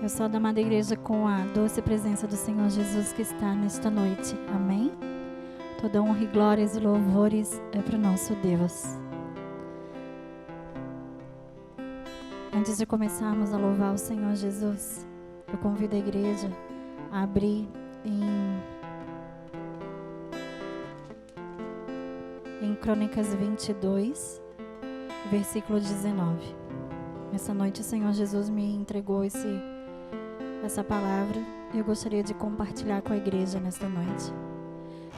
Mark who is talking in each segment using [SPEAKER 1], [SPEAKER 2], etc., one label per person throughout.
[SPEAKER 1] Eu sou a amada igreja com a doce presença do Senhor Jesus que está nesta noite. Amém? Toda honra e glórias e louvores é para o nosso Deus. Antes de começarmos a louvar o Senhor Jesus, eu convido a igreja a abrir em Crônicas 22, versículo 19. Essa noite o Senhor Jesus me entregou essa palavra e eu gostaria de compartilhar com a igreja nesta noite.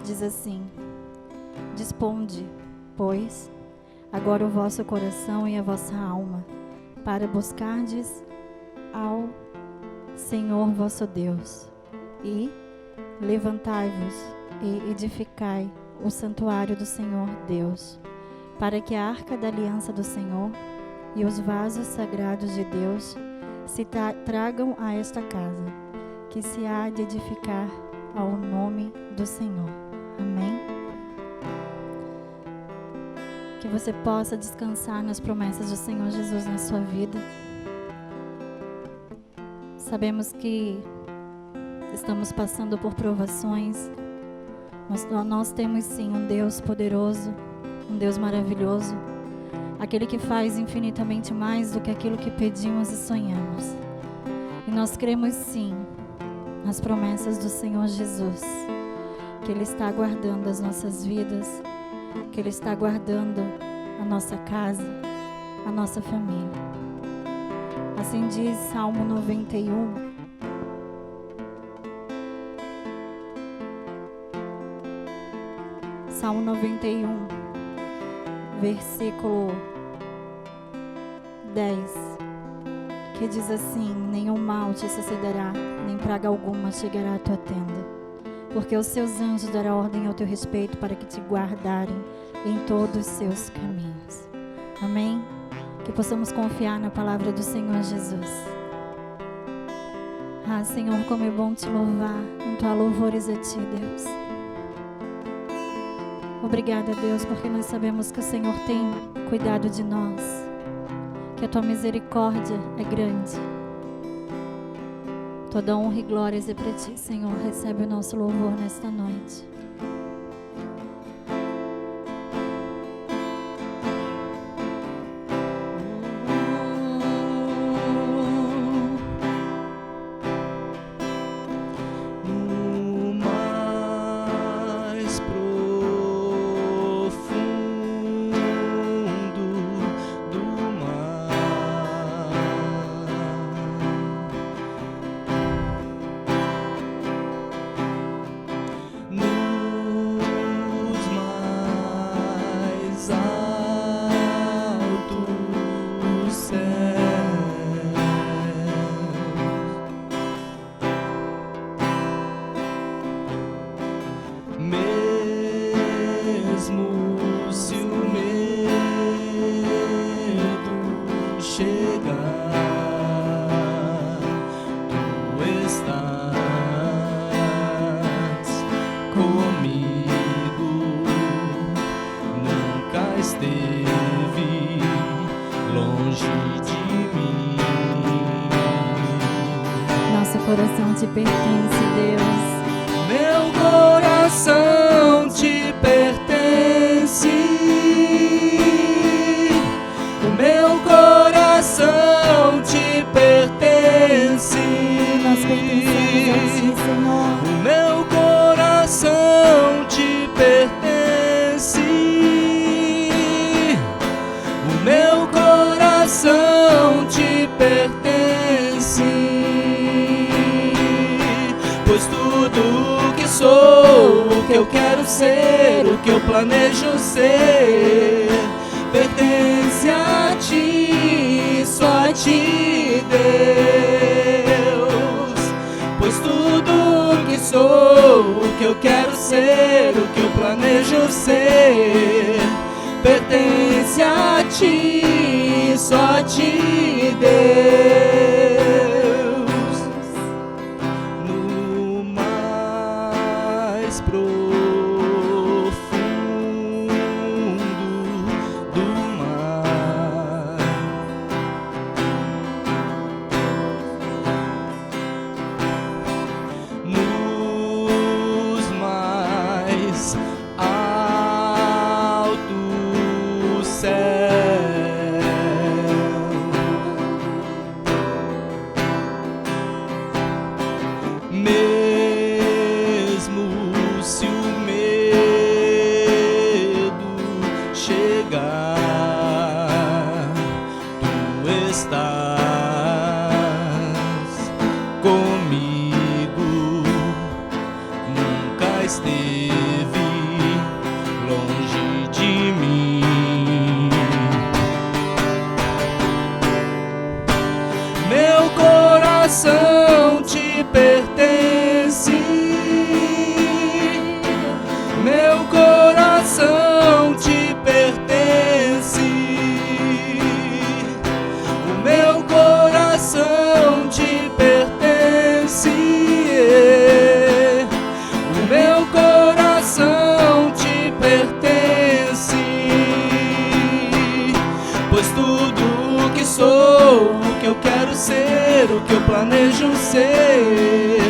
[SPEAKER 1] Diz assim: Disponde, pois, agora o vosso coração e a vossa alma, para buscardes ao Senhor vosso Deus, e levantai-vos e edificai o santuário do Senhor Deus, para que a arca da aliança do Senhor e os vasos sagrados de Deus se tragam a esta casa, que se há de edificar ao nome do Senhor. Amém? Que você possa descansar nas promessas do Senhor Jesus na sua vida. Sabemos que estamos passando por provações, mas nós temos sim um Deus poderoso, um Deus maravilhoso, aquele que faz infinitamente mais do que aquilo que pedimos e sonhamos. E nós cremos sim nas promessas do Senhor Jesus, que Ele está guardando as nossas vidas, que Ele está guardando a nossa casa, a nossa família. Assim diz Salmo 91. Salmo 91, versículo 10, que diz assim: nenhum mal te sucederá, nem praga alguma chegará à tua tenda, porque os seus anjos darão ordem ao teu respeito para que te guardarem em todos os seus caminhos. Amém? Que possamos confiar na palavra do Senhor Jesus. Ah, Senhor, como é bom te louvar, entoar louvores a ti, Deus. Obrigada, Deus, porque nós sabemos que o Senhor tem cuidado de nós, que a tua misericórdia é grande. Toda honra e glórias é para ti, Senhor. Recebe o nosso louvor nesta noite. Coração te pertence, Deus.
[SPEAKER 2] Meu coração te pertence. O meu coração te pertence.
[SPEAKER 1] Nós pertencemos a ti, Senhor.
[SPEAKER 2] O meu coração te pertence. O meu coração te pertence. Pois tudo que sou, o que eu quero ser, o que eu planejo ser, pertence a ti, só a ti, Deus. Pois tudo que sou, o que eu quero ser, o que eu planejo ser, pertence a ti, só a ti, Deus. coração te pertence. Meu coração te pertence. O meu coração te pertence. O meu coração te pertence. Pois tudo que sou, o que eu quero ser, o que eu planejo ser,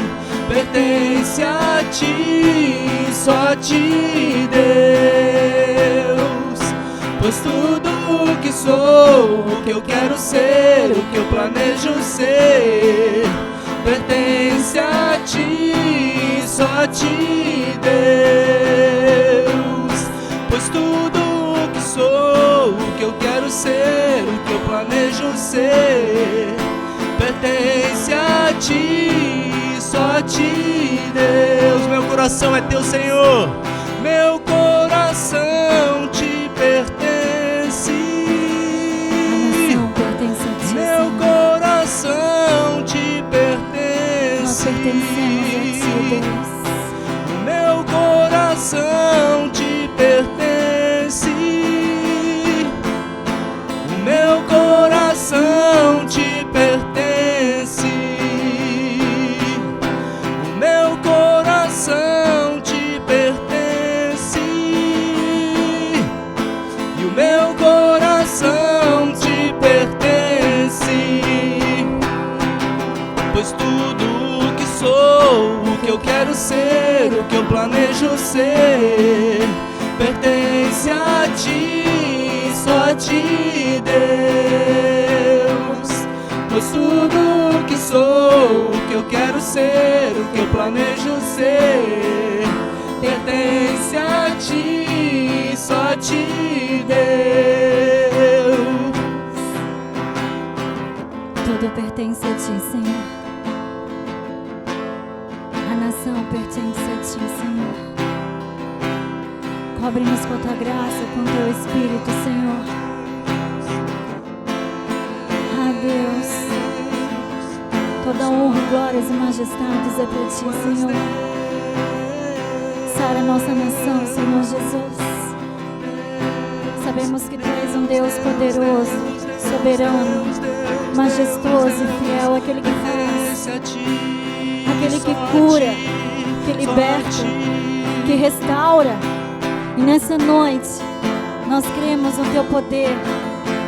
[SPEAKER 2] pertence a ti, só a ti, Deus. Pois tudo que sou, o que eu quero ser, o que eu planejo ser, pertence a ti, só a ti, Deus. Pois tudo que sou, o que eu quero ser, o que eu planejo ser, pertence a ti, só a ti, Deus. Meu coração é teu, Senhor. Meu coração te pertence.
[SPEAKER 1] A nação pertence a ti,
[SPEAKER 2] Meu
[SPEAKER 1] Senhor.
[SPEAKER 2] coração te pertence.
[SPEAKER 1] Nós pertencemos a ti, Deus.
[SPEAKER 2] Meu coração te pertence. O meu coração te pertence. O meu coração te pertence. E o meu coração te pertence. Pois tudo que sou, o que eu quero ser, o que eu planejo ser, pertence a ti, só a ti, Deus. Pois tudo que sou, o que eu quero ser, o que eu planejo ser, pertence a ti, só a ti, Deus.
[SPEAKER 1] Tudo pertence a ti, Senhor. A nação pertence a ti, Senhor. Cobre-nos com tua graça, com teu Espírito, Senhor. Ah, Deus, toda honra, glórias e majestades é para ti, Senhor. Sara a nossa nação, Senhor Jesus. Sabemos que tu és um Deus poderoso, soberano, majestoso e fiel, aquele que faz, aquele que cura, que liberta, que restaura. E nessa noite nós cremos no teu poder,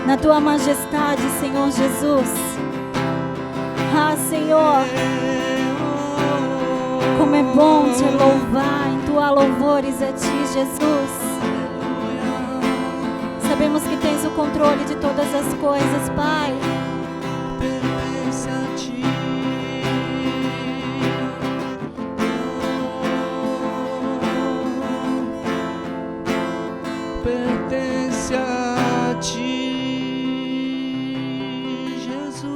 [SPEAKER 1] na tua majestade, Senhor Jesus. Ah, Senhor, como é bom te louvar, entoar louvores a ti, Jesus. Sabemos que tens o controle de todas as coisas, Pai.
[SPEAKER 2] Pertence a ti. Pertence a ti, Jesus.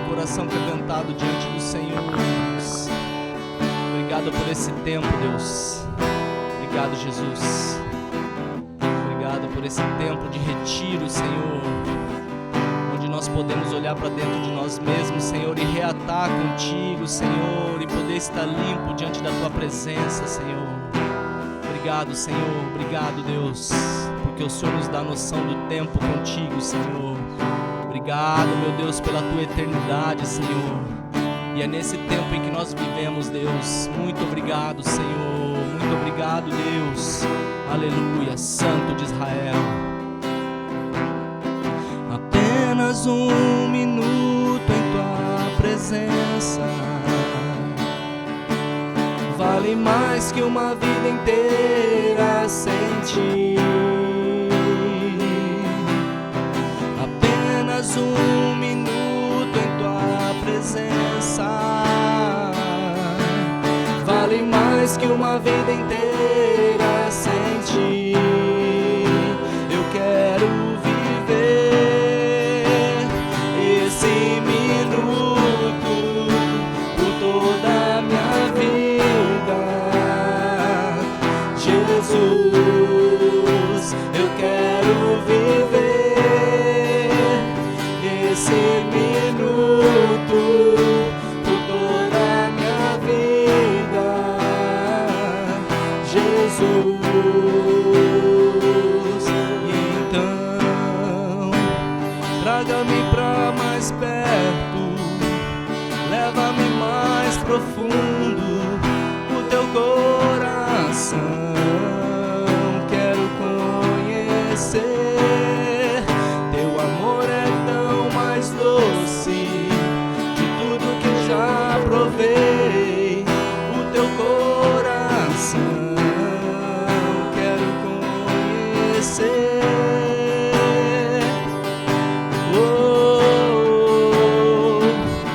[SPEAKER 2] Coração quebrantado diante do Senhor. Obrigado por esse tempo, Deus. Obrigado, Jesus. Obrigado por esse tempo de retiro, Senhor, onde nós podemos olhar para dentro de nós mesmos, Senhor, e reatar contigo, Senhor, e poder estar limpo diante da tua presença, Senhor. Obrigado, Senhor. Obrigado, Deus, porque o Senhor nos dá noção do tempo contigo, Senhor. Obrigado, meu Deus, pela tua eternidade, Senhor. E é nesse tempo em que nós vivemos, Deus. Muito obrigado, Senhor. Muito obrigado, Deus. Aleluia, Santo de Israel. Apenas um minuto em tua presença vale mais que uma vida inteira sem ti. Apenas um minuto em tua presença vale mais que uma vida inteira sem Jesus. E então, traga-me pra mais perto, leva-me mais profundo, o teu coração quero conhecer. Teu amor é tão mais doce de tudo que já provei, o teu coração quero conhecer.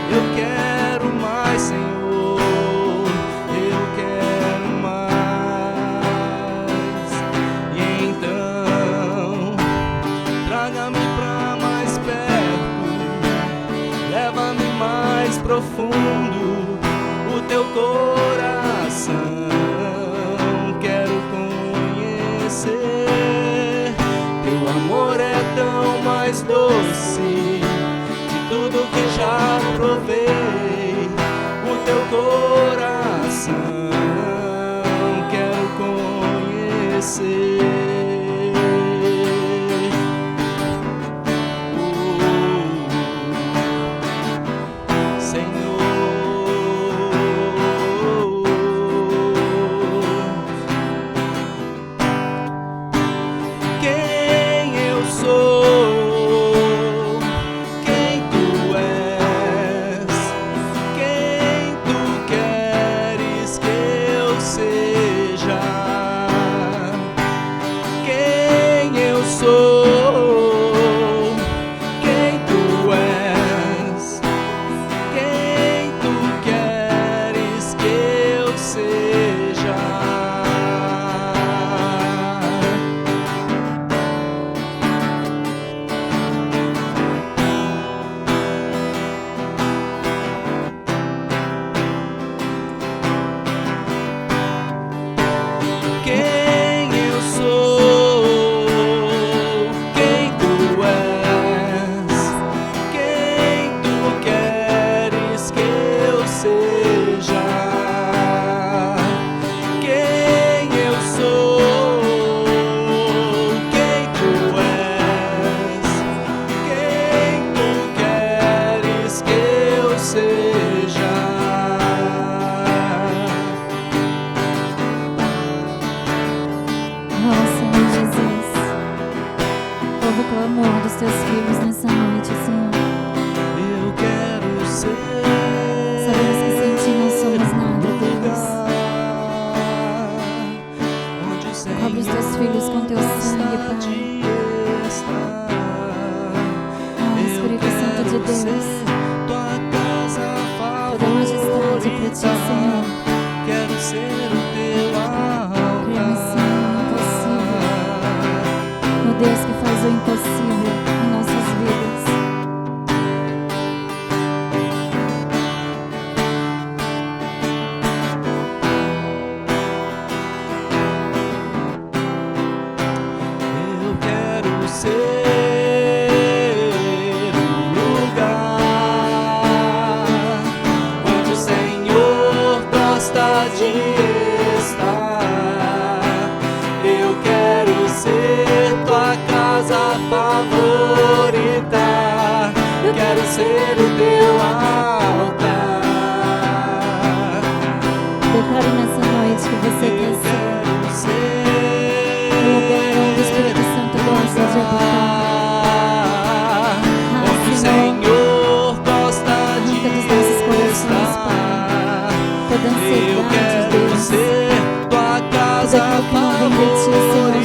[SPEAKER 2] Eu quero mais, Senhor, eu quero mais. E então, traga-me pra mais perto, leva-me mais profundo, o teu coração quero conhecer. Teu amor é tão mais doce de tudo que já provei, o teu coração quero conhecer.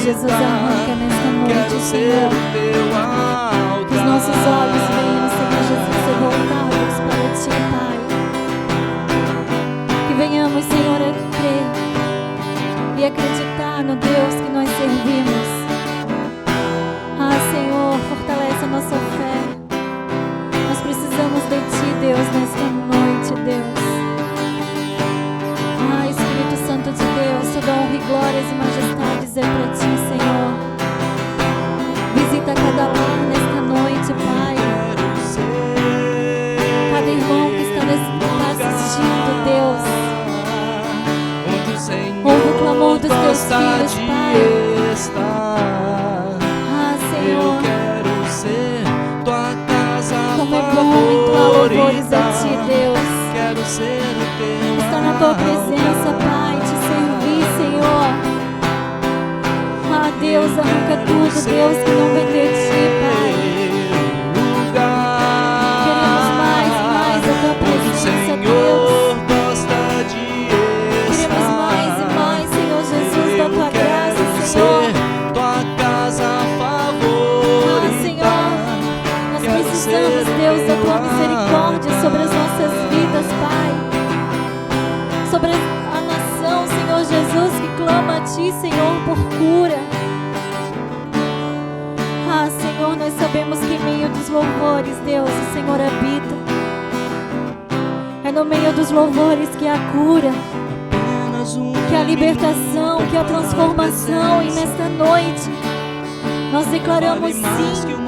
[SPEAKER 1] Jesus, arranca nesta noite, Senhor. Que os nossos olhos venham, Senhor Jesus, ser voltados para Ti, Pai. Que venhamos, Senhor, a crer e acreditar no Deus que nós servimos. Ah, Senhor, fortalece a nossa fé. Nós precisamos de Ti, Deus, nesta noite, Deus. Ah, Espírito Santo de Deus, toda honra e glórias e majestades é para Ti, Senhor. Visita cada lar nesta noite, Pai. Cada irmão que está assistindo, Deus. Ouve o clamor dos teus
[SPEAKER 2] gosta
[SPEAKER 1] filhos,
[SPEAKER 2] de
[SPEAKER 1] Pai.
[SPEAKER 2] estar.
[SPEAKER 1] Ah,
[SPEAKER 2] Eu
[SPEAKER 1] Senhor,
[SPEAKER 2] quero ser tua casa
[SPEAKER 1] como é bom entoar louvores
[SPEAKER 2] favorita.
[SPEAKER 1] a Ti, Deus.
[SPEAKER 2] Quero ser o teu
[SPEAKER 1] Estar na Tua presença, Pai, Te servir, Senhor. Ah, Deus, arranca tudo, Deus, que não vem de Ti, Pai. Queremos mais e mais a Tua presença, Deus. Queremos mais e mais, Senhor Jesus, da Tua graça, Senhor.
[SPEAKER 2] Tua casa
[SPEAKER 1] Ah,
[SPEAKER 2] favorita.
[SPEAKER 1] Senhor, nós precisamos, Deus, da Tua misericórdia sobre as nossas vidas, Pai. Sobre a nação, Senhor Jesus, que clama a Ti, Senhor, por cura. Ah, Senhor, nós sabemos que em meio dos louvores, Deus, o Senhor habita. É no meio dos louvores que há cura, que há libertação, que há transformação. E nesta noite, nós declaramos sim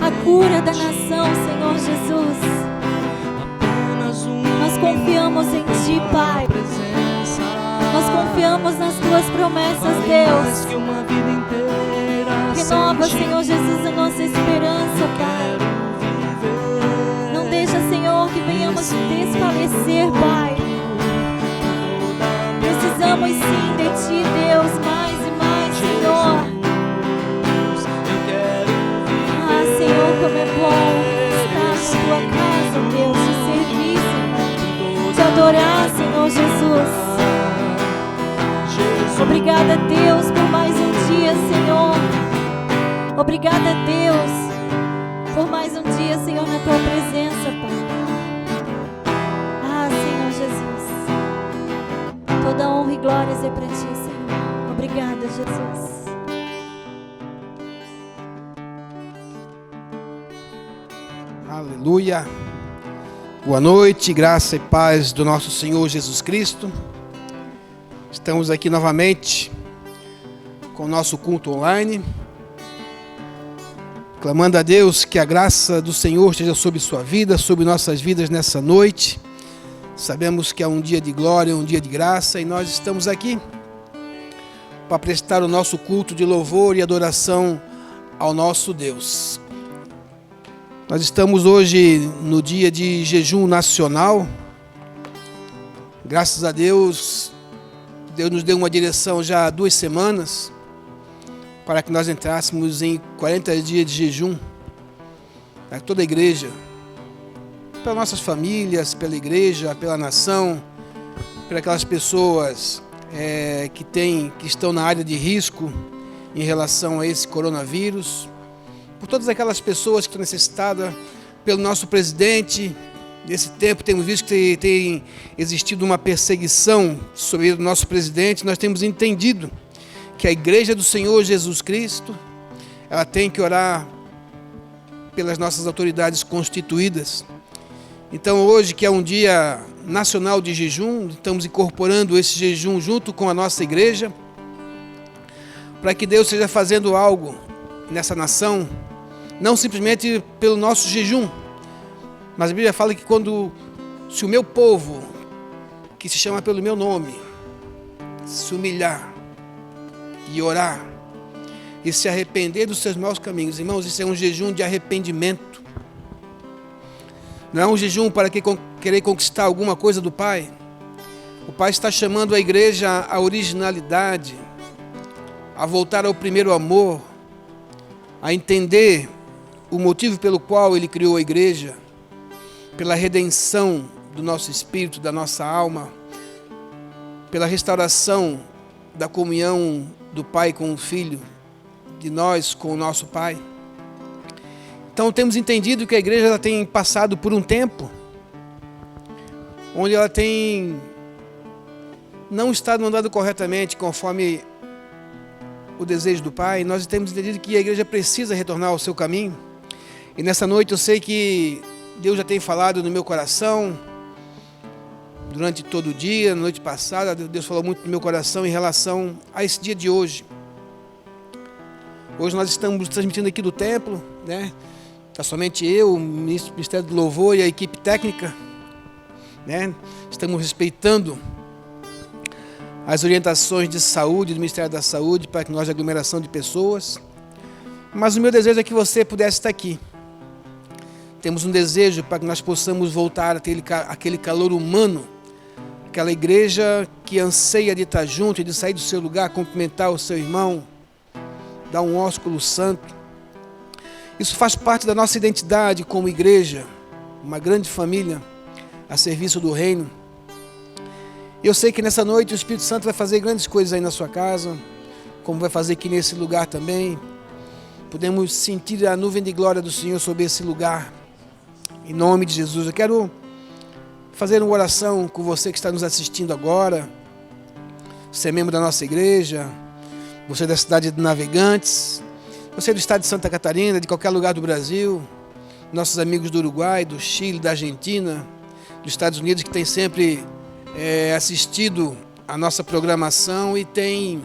[SPEAKER 1] a cura da nação, Senhor Jesus. Nós confiamos em Ti, Pai. Nós confiamos nas Tuas promessas, Deus. Renova, Senhor Jesus, a nossa esperança, Pai. Não deixa, Senhor, que venhamos desfalecer, Pai. Precisamos sim de Ti, Deus, mais e mais, Senhor. Ah, Senhor, como é bom estar na Tua casa, Deus, te servir, Senhor. Te adorar, Senhor Jesus. Obrigada, Deus, por mais um dia, Senhor. Obrigada, Deus, por mais um dia, Senhor, na Tua presença, Pai. Ah, Senhor Jesus. Toda honra e glória é para Ti, Senhor. Obrigada, Jesus.
[SPEAKER 3] Aleluia. Boa noite, graça e paz do nosso Senhor Jesus Cristo. Estamos aqui novamente com o nosso culto online, clamando a Deus que a graça do Senhor esteja sobre sua vida, sobre nossas vidas nessa noite. Sabemos que é um dia de glória, um dia de graça, e nós estamos aqui para prestar o nosso culto de louvor e adoração ao nosso Deus. Nós estamos hoje no dia de jejum nacional. Graças a Deus, Deus nos deu uma direção já há 2 semanas para que nós entrássemos em 40 dias de jejum para toda a igreja, pelas nossas famílias, pela igreja, pela nação, por aquelas pessoas que estão na área de risco em relação a esse coronavírus, por todas aquelas pessoas que estão necessitadas, pelo nosso presidente. Nesse tempo temos visto que tem existido uma perseguição sobre o nosso presidente. Nós temos entendido que a igreja do Senhor Jesus Cristo, ela tem que orar pelas nossas autoridades constituídas. Então hoje, que é um dia nacional de jejum, estamos incorporando esse jejum junto com a nossa igreja, para que Deus esteja fazendo algo nessa nação, não simplesmente pelo nosso jejum, mas a Bíblia fala que se o meu povo, que se chama pelo meu nome, se humilhar e orar e se arrepender dos seus maus caminhos, irmãos, isso é um jejum de arrependimento. Não é um jejum para querer conquistar alguma coisa do Pai. O Pai está chamando a igreja à originalidade, a voltar ao primeiro amor, a entender o motivo pelo qual Ele criou a igreja, pela redenção do nosso espírito, da nossa alma, pela restauração da comunhão do Pai com o Filho, de nós com o nosso Pai. Então temos entendido que a igreja ela tem passado por um tempo onde ela tem não estado andando corretamente conforme o desejo do Pai. Nós temos entendido que a igreja precisa retornar ao seu caminho. E nessa noite eu sei que Deus já tem falado no meu coração durante todo o dia. Na noite passada Deus falou muito no meu coração em relação a esse dia de hoje. Hoje nós estamos transmitindo aqui do templo, né? Está somente eu, o Ministério do Louvor e a equipe técnica, né? Estamos respeitando as orientações de saúde, do Ministério da Saúde, para que não haja aglomeração de pessoas. Mas o meu desejo é que você pudesse estar aqui. Temos um desejo para que nós possamos voltar a ter aquele calor humano, aquela igreja que anseia de estar junto e de sair do seu lugar, cumprimentar o seu irmão, dar um ósculo santo. Isso faz parte da nossa identidade como igreja, uma grande família a serviço do reino. Eu sei que nessa noite o Espírito Santo vai fazer grandes coisas aí na sua casa, como vai fazer aqui nesse lugar também. Podemos sentir a nuvem de glória do Senhor sobre esse lugar. Em nome de Jesus, eu quero fazer uma oração com você que está nos assistindo agora. Você é membro da nossa igreja, você é da cidade de Navegantes, você é do estado de Santa Catarina, de qualquer lugar do Brasil, nossos amigos do Uruguai, do Chile, da Argentina, dos Estados Unidos, que têm sempre assistido a nossa programação e têm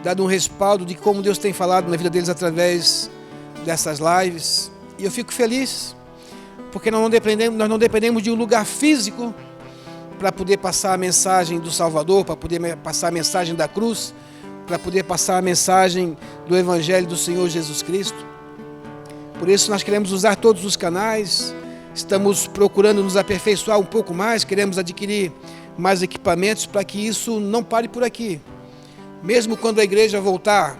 [SPEAKER 3] dado um respaldo de como Deus tem falado na vida deles através dessas lives. E eu fico feliz, porque nós não dependemos de um lugar físico para poder passar a mensagem do Salvador, para poder passar a mensagem da cruz, para poder passar a mensagem do Evangelho do Senhor Jesus Cristo. Por isso nós queremos usar todos os canais, estamos procurando nos aperfeiçoar um pouco mais, queremos adquirir mais equipamentos para que isso não pare por aqui. Mesmo quando a igreja voltar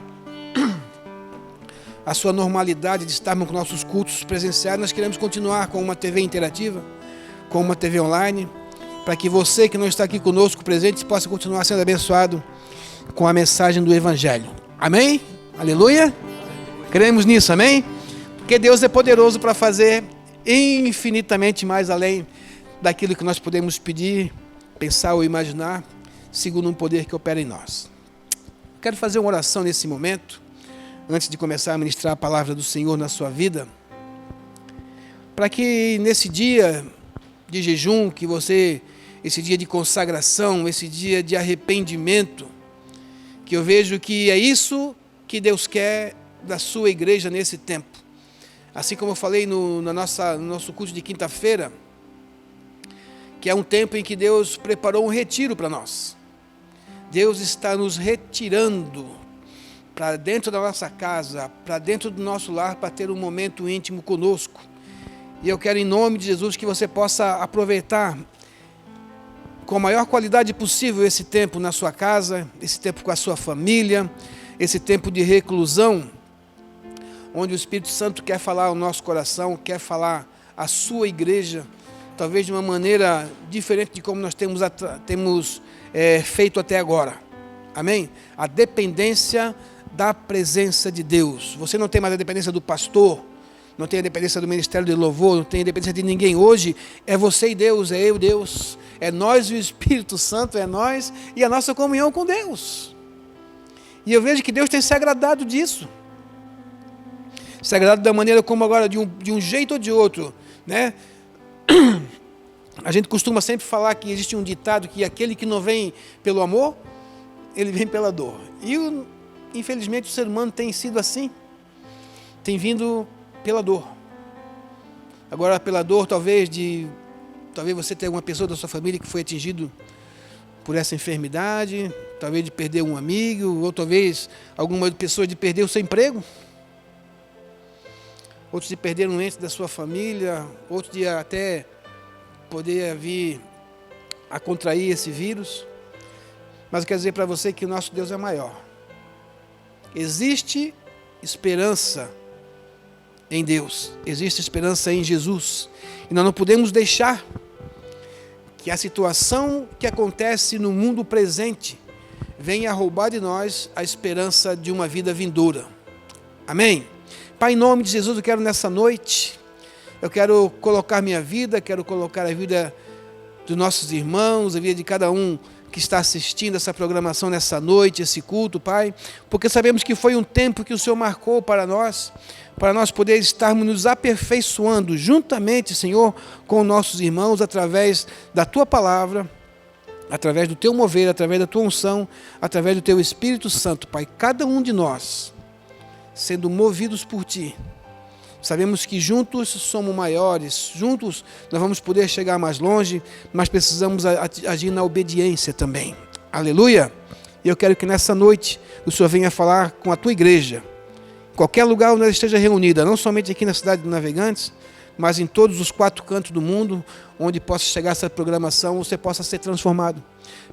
[SPEAKER 3] à sua normalidade de estarmos com nossos cultos presenciais, nós queremos continuar com uma TV interativa, com uma TV online, para que você que não está aqui conosco presente possa continuar sendo abençoado com a mensagem do Evangelho. Amém? Aleluia? Cremos nisso, amém? Porque Deus é poderoso para fazer infinitamente mais além daquilo que nós podemos pedir, pensar ou imaginar, segundo um poder que opera em nós. Quero fazer uma oração nesse momento, antes de começar a ministrar a palavra do Senhor na sua vida, para que nesse dia de jejum, que você, esse dia de consagração, esse dia de arrependimento, que eu vejo que é isso que Deus quer da sua igreja nesse tempo. Assim como eu falei no nosso curso de quinta-feira, que é um tempo em que Deus preparou um retiro para nós. Deus está nos retirando para dentro da nossa casa, para dentro do nosso lar, para ter um momento íntimo conosco. E eu quero, em nome de Jesus, que você possa aproveitar com a maior qualidade possível esse tempo na sua casa, esse tempo com a sua família, esse tempo de reclusão, onde o Espírito Santo quer falar ao nosso coração, quer falar à sua igreja, talvez de uma maneira diferente de como nós temos feito até agora. Amém? A dependência da presença de Deus. Você não tem mais a dependência do pastor, não tem a dependência do ministério de louvor, não tem a dependência de ninguém. Hoje é você e Deus, é eu e Deus, é nós e o Espírito Santo, é nós e a nossa comunhão com Deus. E eu vejo que Deus tem se agradado disso. Se agradado da maneira como agora, de um jeito ou de outro, né? A gente costuma sempre falar que existe um ditado que aquele que não vem pelo amor, ele vem pela dor. E infelizmente o ser humano tem sido assim, tem vindo pela dor. Agora pela dor talvez você tenha alguma pessoa da sua família que foi atingido por essa enfermidade, talvez de perder um amigo, ou talvez alguma pessoa de perder o seu emprego, outros de perder um ente da sua família, outros de até poder vir a contrair esse vírus. Mas eu quero dizer para você que o nosso Deus é maior. Existe esperança em Deus, existe esperança em Jesus. E nós não podemos deixar que a situação que acontece no mundo presente venha a roubar de nós a esperança de uma vida vindoura. Amém? Pai, em nome de Jesus, eu quero nessa noite, eu quero colocar minha vida, quero colocar a vida dos nossos irmãos, a vida de cada um que está assistindo essa programação nessa noite, esse culto, Pai, porque sabemos que foi um tempo que o Senhor marcou para nós poder estarmos nos aperfeiçoando juntamente, Senhor, com nossos irmãos, através da Tua palavra, através do Teu mover, através da Tua unção, através do Teu Espírito Santo, Pai, cada um de nós, sendo movidos por Ti. Sabemos que juntos somos maiores, juntos nós vamos poder chegar mais longe, mas precisamos agir na obediência também. Aleluia! E eu quero que nessa noite o Senhor venha falar com a tua igreja, em qualquer lugar onde ela esteja reunida, não somente aqui na cidade de Navegantes, mas em todos os 4 cantos do mundo, onde possa chegar essa programação, você possa ser transformado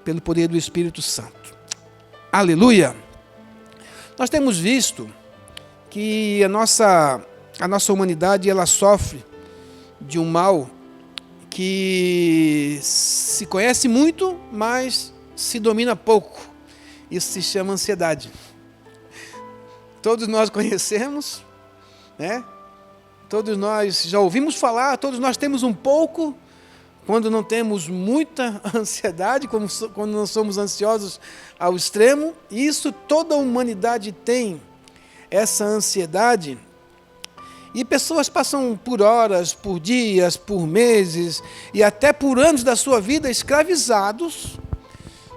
[SPEAKER 3] pelo poder do Espírito Santo. Aleluia! Nós temos visto que a nossa humanidade ela sofre de um mal que se conhece muito, mas se domina pouco. Isso se chama ansiedade. Todos nós conhecemos, né? Todos nós já ouvimos falar, todos nós temos um pouco, quando não temos muita ansiedade, quando não somos ansiosos ao extremo. Isso toda a humanidade tem, essa ansiedade. E pessoas passam por horas, por dias, por meses e até por anos da sua vida escravizados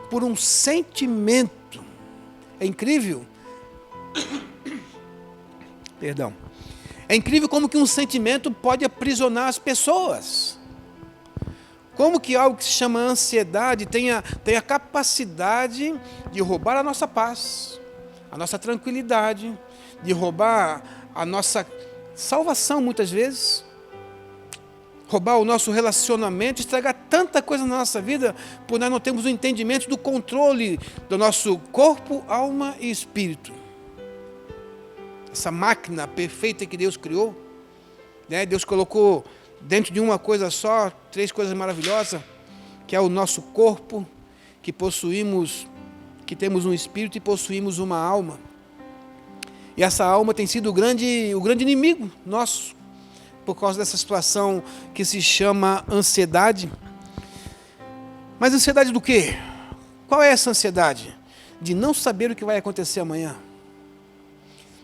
[SPEAKER 3] por um sentimento. É incrível. Perdão. É incrível como que um sentimento pode aprisionar as pessoas. Como que algo que se chama ansiedade tem a capacidade de roubar a nossa paz, a nossa tranquilidade, de roubar a nossa salvação muitas vezes, roubar o nosso relacionamento, estragar tanta coisa na nossa vida, por nós não termos o entendimento do controle do nosso corpo, alma e espírito. Essa máquina perfeita que Deus criou, né? Deus colocou dentro de uma coisa só, 3 coisas maravilhosas, que é o nosso corpo, que possuímos, que temos um espírito e possuímos uma alma. E essa alma tem sido o grande inimigo nosso, por causa dessa situação que se chama ansiedade. Mas ansiedade do quê? Qual é essa ansiedade? De não saber o que vai acontecer amanhã.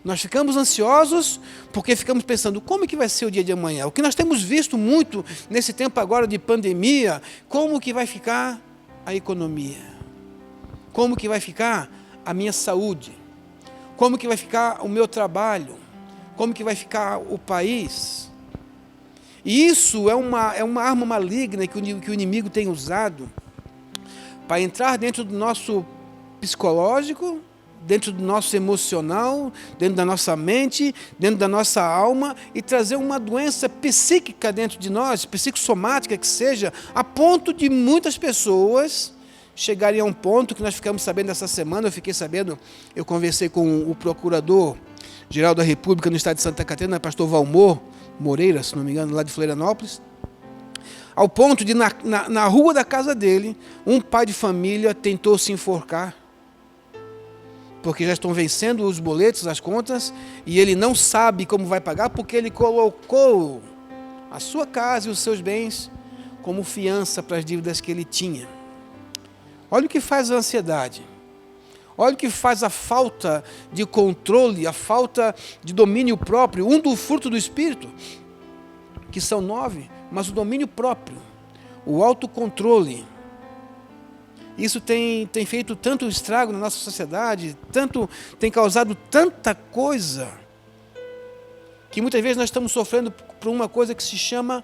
[SPEAKER 3] Nós ficamos ansiosos porque ficamos pensando, como é que vai ser o dia de amanhã? O que nós temos visto muito nesse tempo agora de pandemia, como que vai ficar a economia? Como que vai ficar a minha saúde? Como que vai ficar o meu trabalho? Como que vai ficar o país? E isso é uma arma maligna que o inimigo tem usado para entrar dentro do nosso psicológico, dentro do nosso emocional, dentro da nossa mente, dentro da nossa alma e trazer uma doença psíquica dentro de nós, psicossomática que seja, a ponto de muitas pessoas chegarem a um ponto que nós ficamos sabendo essa semana, eu conversei com o Procurador-Geral da República no estado de Santa Catarina, pastor Valmor Moreira, se não me engano, lá de Florianópolis, ao ponto de, na rua da casa dele, um pai de família tentou se enforcar, porque já estão vencendo os boletos, as contas, e ele não sabe como vai pagar, porque ele colocou a sua casa e os seus bens como fiança para as dívidas que ele tinha. Olha o que faz a ansiedade. Olha o que faz a falta de controle, a falta de domínio próprio, do fruto do Espírito, que são 9, mas o domínio próprio, o autocontrole. Isso tem feito tanto estrago na nossa sociedade, tem causado tanta coisa, que muitas vezes nós estamos sofrendo por uma coisa que se chama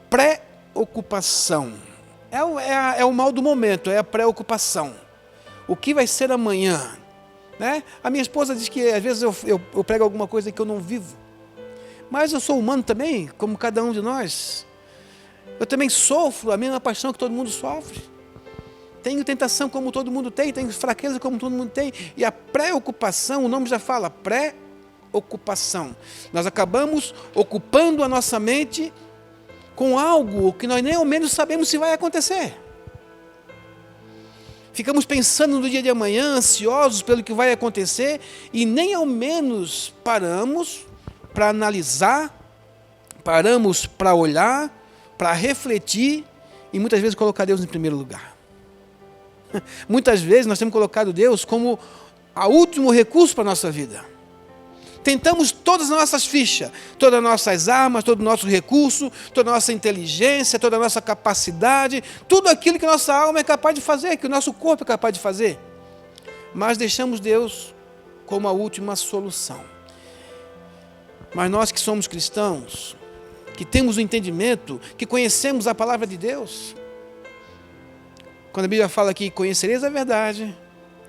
[SPEAKER 3] preocupação. É o mal do momento, é a preocupação. O que vai ser amanhã? Né? A minha esposa diz que às vezes eu prego alguma coisa que eu não vivo. Mas eu sou humano também, como cada um de nós. Eu também sofro a mesma paixão que todo mundo sofre. Tenho tentação como todo mundo tem, tenho fraqueza como todo mundo tem. E a preocupação, o nome já fala, preocupação. Nós acabamos ocupando a nossa mente com algo que nós nem ao menos sabemos se vai acontecer. Ficamos pensando no dia de amanhã, ansiosos pelo que vai acontecer, e nem ao menos paramos para analisar, paramos para olhar, para refletir, e muitas vezes colocar Deus em primeiro lugar. Muitas vezes nós temos colocado Deus como o último recurso para a nossa vida. Tentamos todas as nossas fichas, todas as nossas armas, todo o nosso recurso, toda a nossa inteligência, toda a nossa capacidade, tudo aquilo que a nossa alma é capaz de fazer, que o nosso corpo é capaz de fazer. Mas deixamos Deus como a última solução. Mas nós que somos cristãos, que temos o entendimento, que conhecemos a palavra de Deus, Quando a Bíblia fala que conhecereis a verdade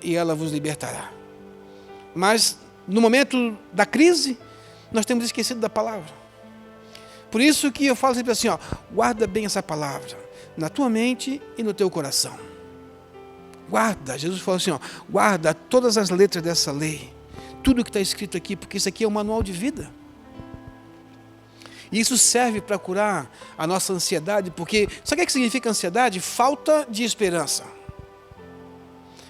[SPEAKER 3] e ela vos libertará. Mas no momento da crise, nós temos esquecido da palavra. Por isso que eu falo sempre assim, guarda bem essa palavra na tua mente e no teu coração. Guarda, Jesus falou assim, guarda todas as letras dessa lei, tudo que está escrito aqui, porque isso aqui é um manual de vida. E isso serve para curar a nossa ansiedade, porque sabe o que significa ansiedade? Falta de esperança.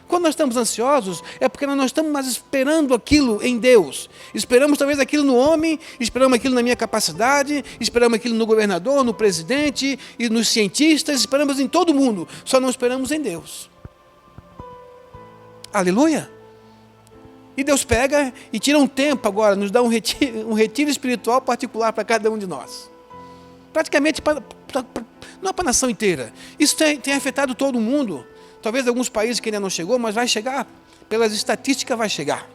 [SPEAKER 3] Quando nós estamos ansiosos, é porque nós não estamos mais esperando aquilo em Deus. Esperamos talvez aquilo no homem, esperamos aquilo na minha capacidade, esperamos aquilo no governador, no presidente e nos cientistas, esperamos em todo mundo, só não esperamos em Deus. Aleluia! E Deus pega e tira um tempo agora, nos dá um retiro espiritual particular para cada um de nós. Praticamente, não é para a nação inteira. Isso tem afetado todo mundo. Talvez alguns países que ainda não chegou, mas vai chegar. Pelas estatísticas vai chegar.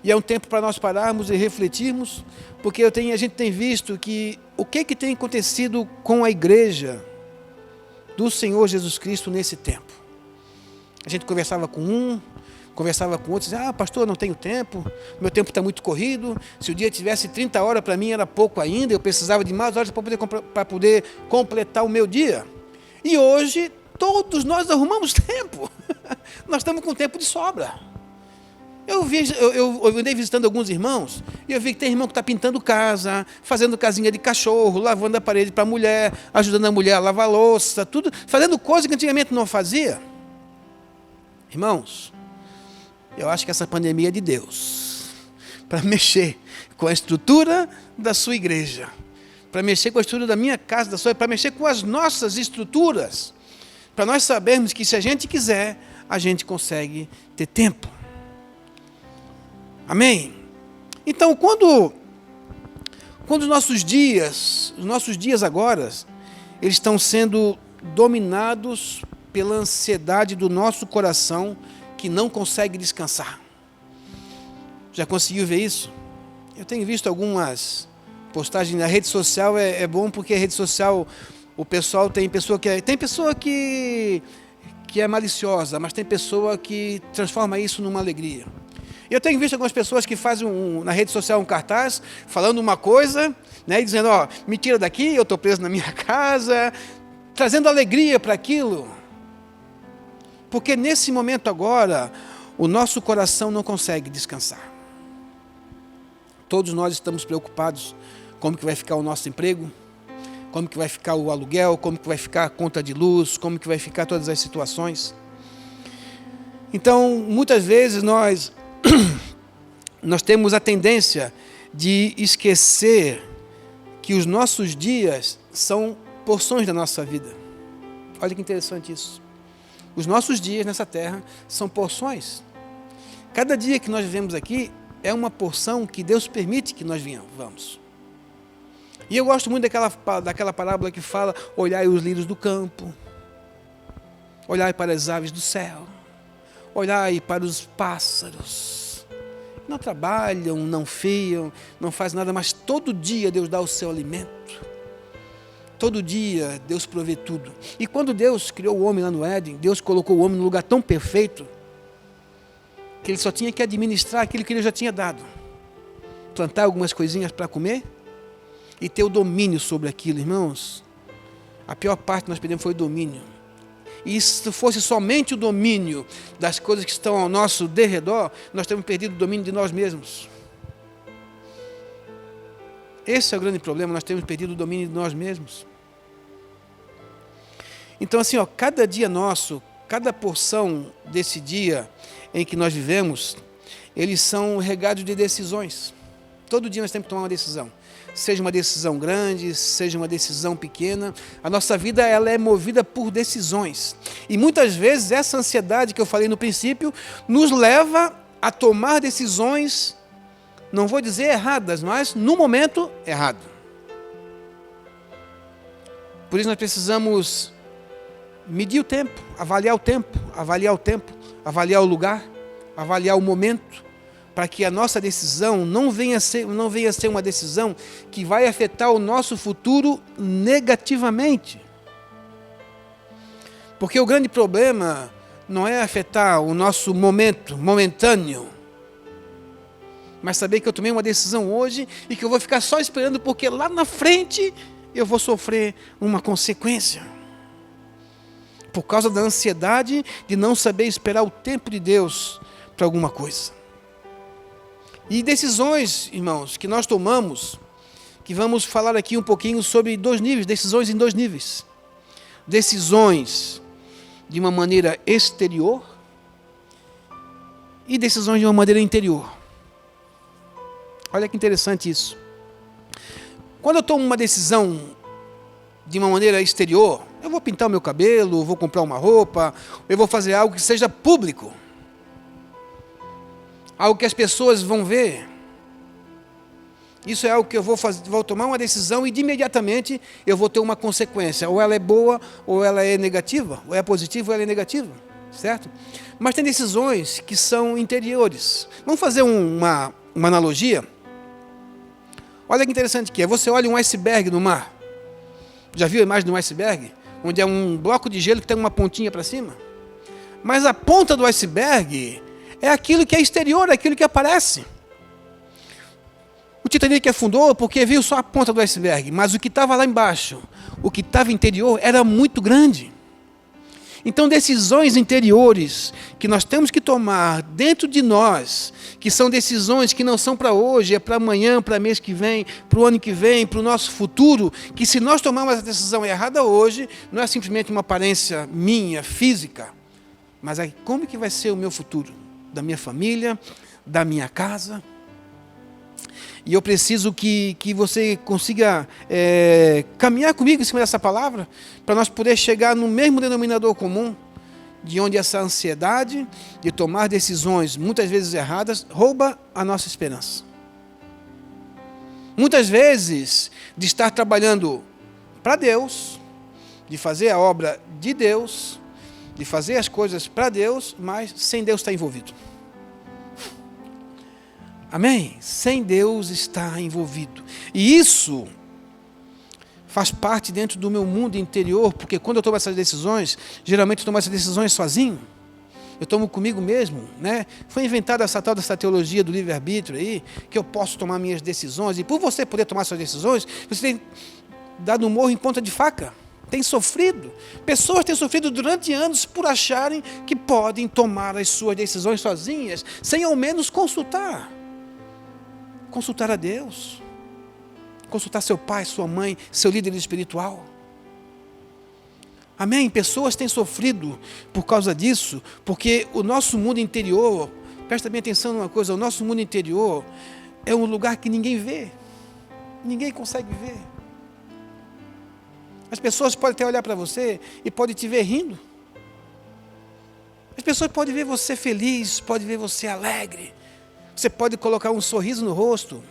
[SPEAKER 3] E é um tempo para nós pararmos e refletirmos, porque a gente tem visto que o que tem acontecido com a igreja do Senhor Jesus Cristo nesse tempo. A gente conversava com um, conversava com outro, dizia, pastor, não tenho tempo, meu tempo está muito corrido, se o dia tivesse 30 horas para mim era pouco ainda, eu precisava de mais horas para poder completar o meu dia. E hoje, todos nós arrumamos tempo, nós estamos com tempo de sobra. Eu andei visitando alguns irmãos, e eu vi que tem irmão que está pintando casa, fazendo casinha de cachorro, lavando a parede para a mulher, ajudando a mulher a lavar a louça, tudo, fazendo coisa que antigamente não fazia. Irmãos, eu acho que essa pandemia é de Deus, para mexer com a estrutura da sua igreja, para mexer com a estrutura da minha casa, para mexer com as nossas estruturas, para nós sabermos que se a gente quiser, a gente consegue ter tempo. Amém? Então, quando os nossos dias agora, eles estão sendo dominados pela ansiedade do nosso coração, que não consegue descansar. Já conseguiu ver isso? Eu tenho visto algumas postagens na rede social, é bom porque a rede social, o pessoal tem pessoa que é maliciosa, mas tem pessoa que transforma isso numa alegria. Eu tenho visto algumas pessoas que fazem na rede social um cartaz, falando uma coisa, né, e dizendo, me tira daqui, eu estou preso na minha casa, trazendo alegria para aquilo. Porque nesse momento agora, o nosso coração não consegue descansar. Todos nós estamos preocupados como que vai ficar o nosso emprego, como que vai ficar o aluguel, como que vai ficar a conta de luz, como que vai ficar todas as situações. Então, muitas vezes nós temos a tendência de esquecer que os nossos dias são porções da nossa vida. Olha que interessante isso. Os nossos dias nessa terra são porções. Cada dia que nós vivemos aqui é uma porção que Deus permite que nós vamos. E eu gosto muito daquela parábola que fala, olhai os lírios do campo, olhai para as aves do céu, olhai para os pássaros. Não trabalham, não fiam, não fazem nada, mas todo dia Deus dá o seu alimento. Todo dia Deus provê tudo. E quando Deus criou o homem lá no Éden, Deus colocou o homem num lugar tão perfeito, que ele só tinha que administrar aquilo que ele já tinha dado. Plantar algumas coisinhas para comer e ter o domínio sobre aquilo, irmãos. A pior parte que nós perdemos foi o domínio. E se fosse somente o domínio das coisas que estão ao nosso derredor, nós temos perdido o domínio de nós mesmos. Esse é o grande problema, nós temos perdido o domínio de nós mesmos. Então assim, cada dia nosso, cada porção desse dia em que nós vivemos, eles são regados de decisões. Todo dia nós temos que tomar uma decisão. Seja uma decisão grande, seja uma decisão pequena. A nossa vida ela é movida por decisões. E muitas vezes essa ansiedade que eu falei no princípio nos leva a tomar decisões, não vou dizer erradas, mas no momento errado. Por isso nós precisamos medir o tempo, avaliar o lugar, avaliar o momento, para que a nossa decisão não venha a ser uma decisão que vai afetar o nosso futuro negativamente. Porque o grande problema não é afetar o nosso momento momentâneo, mas saber que eu tomei uma decisão hoje e que eu vou ficar só esperando porque lá na frente eu vou sofrer uma consequência. Por causa da ansiedade de não saber esperar o tempo de Deus para alguma coisa. E decisões, irmãos, que nós tomamos, que vamos falar aqui um pouquinho sobre 2 níveis, decisões em 2 níveis. Decisões de uma maneira exterior e decisões de uma maneira interior. Olha que interessante isso. Quando eu tomo uma decisão de uma maneira exterior, eu vou pintar o meu cabelo, vou comprar uma roupa, eu vou fazer algo que seja público. Algo que as pessoas vão ver. Isso é algo que eu vou tomar uma decisão e de imediatamente eu vou ter uma consequência. Ou ela é boa, ou ela é negativa. Ou é positiva, ou ela é negativa. Certo? Mas tem decisões que são interiores. Vamos fazer uma analogia? Olha que interessante que é. Você olha um iceberg no mar. Já viu a imagem de um iceberg? Onde é um bloco de gelo que tem uma pontinha para cima? Mas a ponta do iceberg é aquilo que é exterior, é aquilo que aparece. O Titanic afundou porque viu só a ponta do iceberg, mas o que estava lá embaixo, o que estava interior, era muito grande. Então, decisões interiores que nós temos que tomar dentro de nós, que são decisões que não são para hoje, é para amanhã, para mês que vem, para o ano que vem, para o nosso futuro, que se nós tomarmos a decisão errada hoje, não é simplesmente uma aparência minha, física, mas é como que vai ser o meu futuro, da minha família, da minha casa. E eu preciso que você consiga caminhar comigo em cima dessa palavra, para nós poder chegar no mesmo denominador comum, de onde essa ansiedade de tomar decisões, muitas vezes erradas, rouba a nossa esperança. Muitas vezes, de estar trabalhando para Deus, de fazer a obra de Deus, de fazer as coisas para Deus, mas sem Deus estar envolvido. Amém? Sem Deus estar envolvido. E isso faz parte dentro do meu mundo interior, porque quando eu tomo essas decisões, geralmente eu tomo essas decisões sozinho. Eu tomo comigo mesmo, né? Foi inventada essa tal dessa teologia do livre-arbítrio aí, que eu posso tomar minhas decisões, e por você poder tomar suas decisões, você tem dado um morro em ponta de faca. Tem sofrido. Pessoas têm sofrido durante anos por acharem que podem tomar as suas decisões sozinhas, sem ao menos consultar a Deus, consultar seu pai, sua mãe, seu líder espiritual. Amém? Pessoas têm sofrido por causa disso, porque o nosso mundo interior, presta bem atenção numa coisa, o nosso mundo interior é um lugar que ninguém vê, ninguém consegue ver. As pessoas podem até olhar para você e podem te ver rindo. As pessoas podem ver você feliz, podem ver você alegre. Você pode colocar um sorriso no rosto,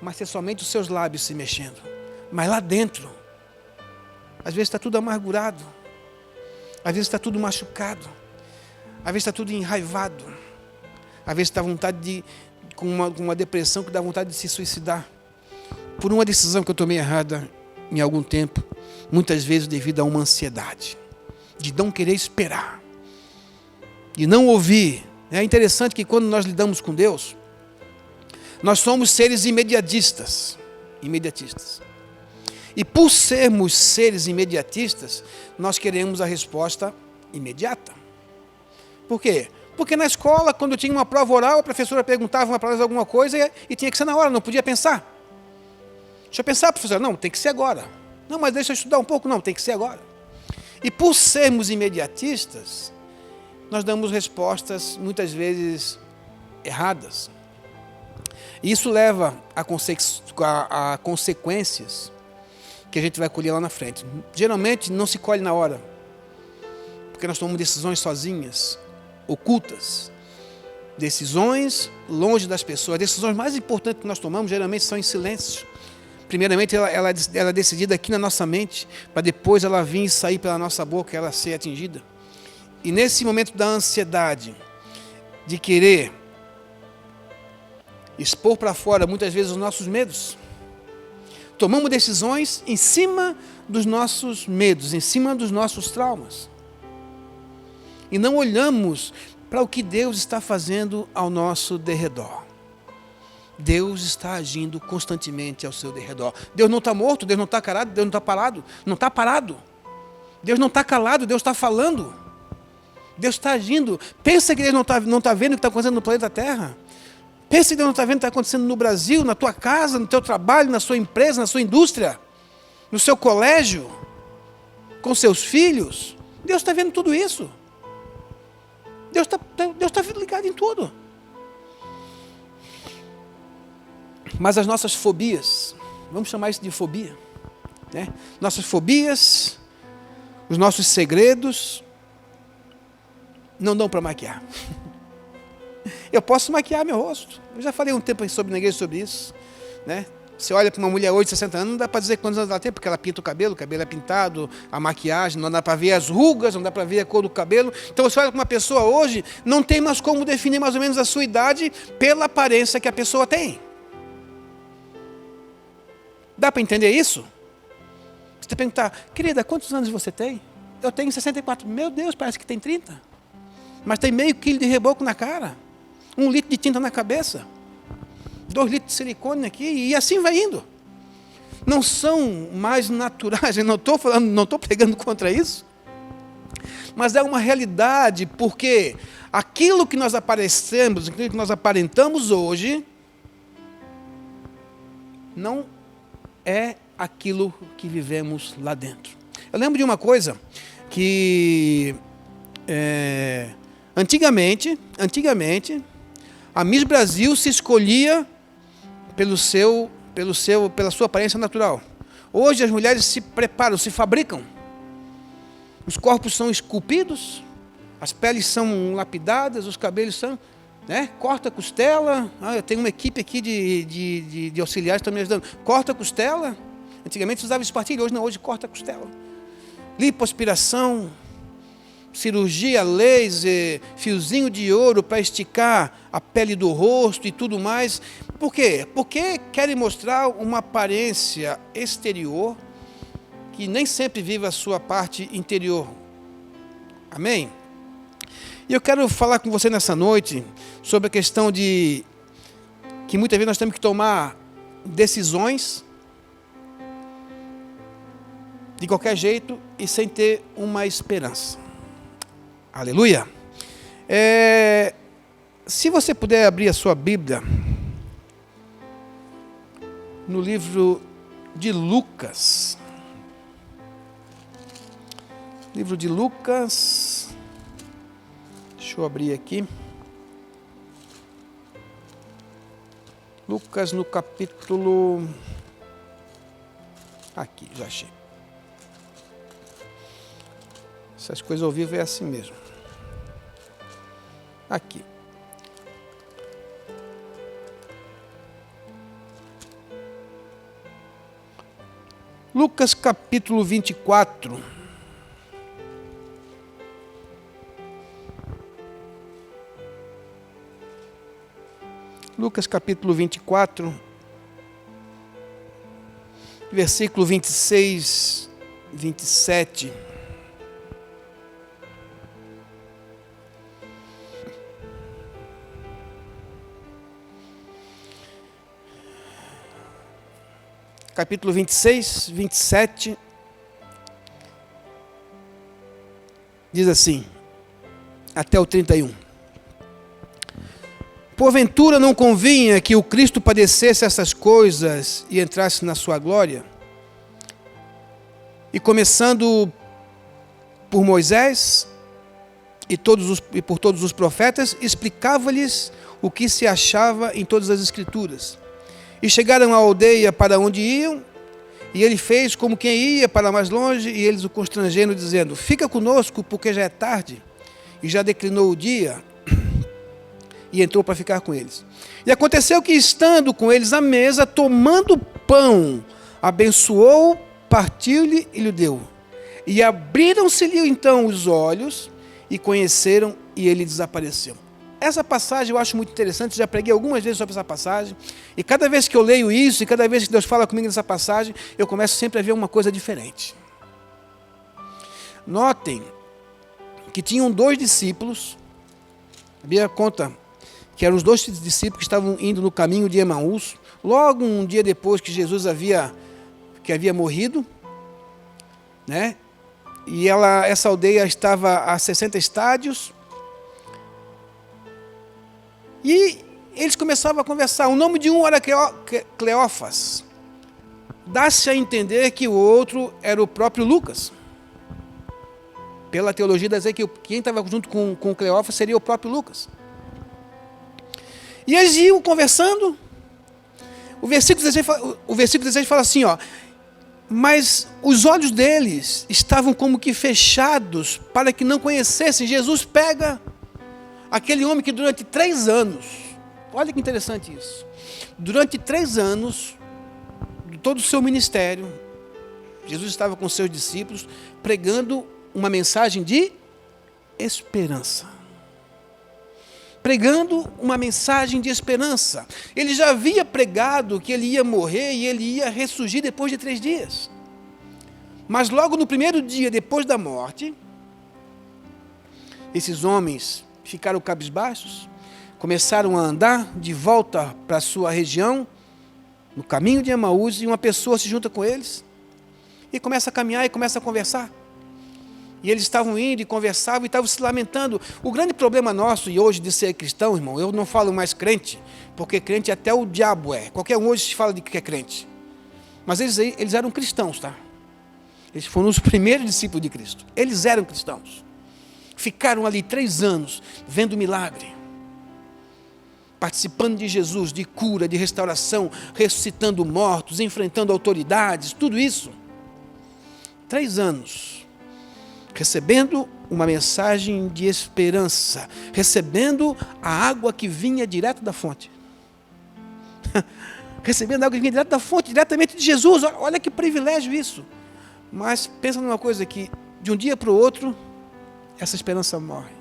[SPEAKER 3] mas ser somente os seus lábios se mexendo. Mas lá dentro, às vezes está tudo amargurado, às vezes está tudo machucado, às vezes está tudo enraivado, às vezes está com uma depressão que dá vontade de se suicidar, por uma decisão que eu tomei errada em algum tempo, muitas vezes devido a uma ansiedade, de não querer esperar, de não ouvir. É interessante que quando nós lidamos com Deus, nós somos seres imediatistas. E por sermos seres imediatistas, nós queremos a resposta imediata. Por quê? Porque na escola, quando eu tinha uma prova oral, a professora perguntava para nós alguma coisa e tinha que ser na hora, não podia pensar. Deixa eu pensar, professora. Não, tem que ser agora. Não, mas deixa eu estudar um pouco. Não, tem que ser agora. E por sermos imediatistas, nós damos respostas, muitas vezes, erradas. E isso leva a consequências que a gente vai colher lá na frente. Geralmente, não se colhe na hora, porque nós tomamos decisões sozinhas, ocultas. Decisões longe das pessoas. As decisões mais importantes que nós tomamos, geralmente, são em silêncio. Primeiramente, ela é decidida aqui na nossa mente, para depois ela vir e sair pela nossa boca, ela ser atingida. E nesse momento da ansiedade, de querer expor para fora, muitas vezes, os nossos medos, tomamos decisões em cima dos nossos medos, em cima dos nossos traumas. E não olhamos para o que Deus está fazendo ao nosso derredor. Deus está agindo constantemente ao seu derredor. Deus não está morto, Deus não está calado, Deus não está parado. Não está parado. Deus não está calado, Deus está falando. Deus está agindo. Pensa que Deus não está vendo o que está acontecendo no planeta Terra? Pensa que Deus não está vendo o que está acontecendo no Brasil, na tua casa, no teu trabalho, na sua empresa, na sua indústria, no seu colégio, com seus filhos? Deus está vendo tudo isso. Deus está ligado em tudo. Mas as nossas fobias, vamos chamar isso de fobia, né? Nossas fobias, os nossos segredos, não dão para maquiar. Eu posso maquiar meu rosto. Eu já falei um tempo na igreja sobre isso, né? Você olha para uma mulher hoje de 60 anos, não dá para dizer quantos anos ela tem, porque ela pinta o cabelo é pintado, a maquiagem, não dá para ver as rugas, não dá para ver a cor do cabelo. Então você olha para uma pessoa hoje, não tem mais como definir mais ou menos a sua idade pela aparência que a pessoa tem. Dá para entender isso? Você perguntar, querida, quantos anos você tem? Eu tenho 64. Meu Deus, parece que tem 30. Mas tem meio quilo de reboco na cara, 1 litro de tinta na cabeça, 2 litros de silicone aqui, e assim vai indo. Não são mais naturais, eu não estou pregando contra isso, mas é uma realidade, porque aquilo que nós aparecemos, aquilo que nós aparentamos hoje, não é aquilo que vivemos lá dentro. Eu lembro de uma coisa que antigamente, a Miss Brasil se escolhia pela sua aparência natural. Hoje as mulheres se preparam, se fabricam. Os corpos são esculpidos, as peles são lapidadas, os cabelos são, né? Corta a costela. Eu tenho uma equipe aqui de auxiliares que estão me ajudando. Corta a costela. Antigamente usava espartilho, hoje não, hoje corta a costela. Lipoaspiração, cirurgia laser, fiozinho de ouro para esticar a pele do rosto e tudo mais. Por quê? Porque querem mostrar uma aparência exterior que nem sempre vive a sua parte interior. Amém? E eu quero falar com você nessa noite sobre a questão de que muitas vezes nós temos que tomar decisões de qualquer jeito e sem ter uma esperança. Aleluia! Se você puder abrir a sua Bíblia no livro de Lucas. Livro de Lucas. Deixa eu abrir aqui. Lucas no capítulo... Aqui, já achei. Essas coisas ao vivo é assim mesmo. Aqui. Lucas capítulo 24. Lucas capítulo 24, versículo 26, 27. Capítulo 26, 27, diz assim, até o 31. Porventura não convinha que o Cristo padecesse essas coisas e entrasse na sua glória? E começando por Moisés e por todos os profetas, explicava-lhes o que se achava em todas as Escrituras. E chegaram à aldeia para onde iam, e ele fez como quem ia para mais longe, e eles o constrangeram, dizendo, fica conosco, porque já é tarde, e já declinou o dia, e entrou para ficar com eles. E aconteceu que, estando com eles à mesa, tomando pão, abençoou, partiu-lhe e lhe deu. E abriram-se-lhe então os olhos, e conheceram, e ele desapareceu. essa passagem eu acho muito interessante, já preguei algumas vezes sobre essa passagem, e cada vez que eu leio isso, e cada vez que Deus fala comigo nessa passagem, eu começo sempre a ver uma coisa diferente. Notem que tinham 2 discípulos, a Bíblia conta que eram os 2 discípulos que estavam indo no caminho de Emaús, logo um dia depois que Jesus havia morrido, né? E essa aldeia estava a 60 estádios, e eles começavam a conversar. O nome de um era Cleófas. Dá-se a entender que o outro era o próprio Lucas. Pela teologia, dá dizer que quem estava junto com Cleófas seria o próprio Lucas. E eles iam conversando. O versículo 16 fala assim, ó: mas os olhos deles estavam como que fechados para que não conhecessem. Jesus pega aquele homem que durante 3 anos, olha que interessante isso, durante 3 anos, de todo o seu ministério, Jesus estava com seus discípulos, pregando uma mensagem de esperança. Pregando uma mensagem de esperança. Ele já havia pregado que ele ia morrer e ele ia ressurgir depois de 3 dias. Mas logo no primeiro dia depois da morte, esses homens ficaram cabisbaixos, começaram a andar de volta para a sua região, no caminho de Emaús, e uma pessoa se junta com eles, e começa a caminhar e começa a conversar. E eles estavam indo e conversavam e estavam se lamentando. O grande problema nosso e hoje de ser cristão, irmão, eu não falo mais crente, porque crente até o diabo é. Qualquer um hoje se fala de que é crente. Mas eles eram cristãos, tá? Eles foram os primeiros discípulos de Cristo. Eles eram cristãos. Ficaram ali 3 anos, vendo milagre, participando de Jesus, de cura, de restauração, ressuscitando mortos, enfrentando autoridades, tudo isso. 3 anos, recebendo uma mensagem de esperança, recebendo a água que vinha direto da fonte. Recebendo a água que vinha direto da fonte, diretamente de Jesus. Olha que privilégio isso. Mas pensa numa coisa que, de um dia para o outro, essa esperança morre.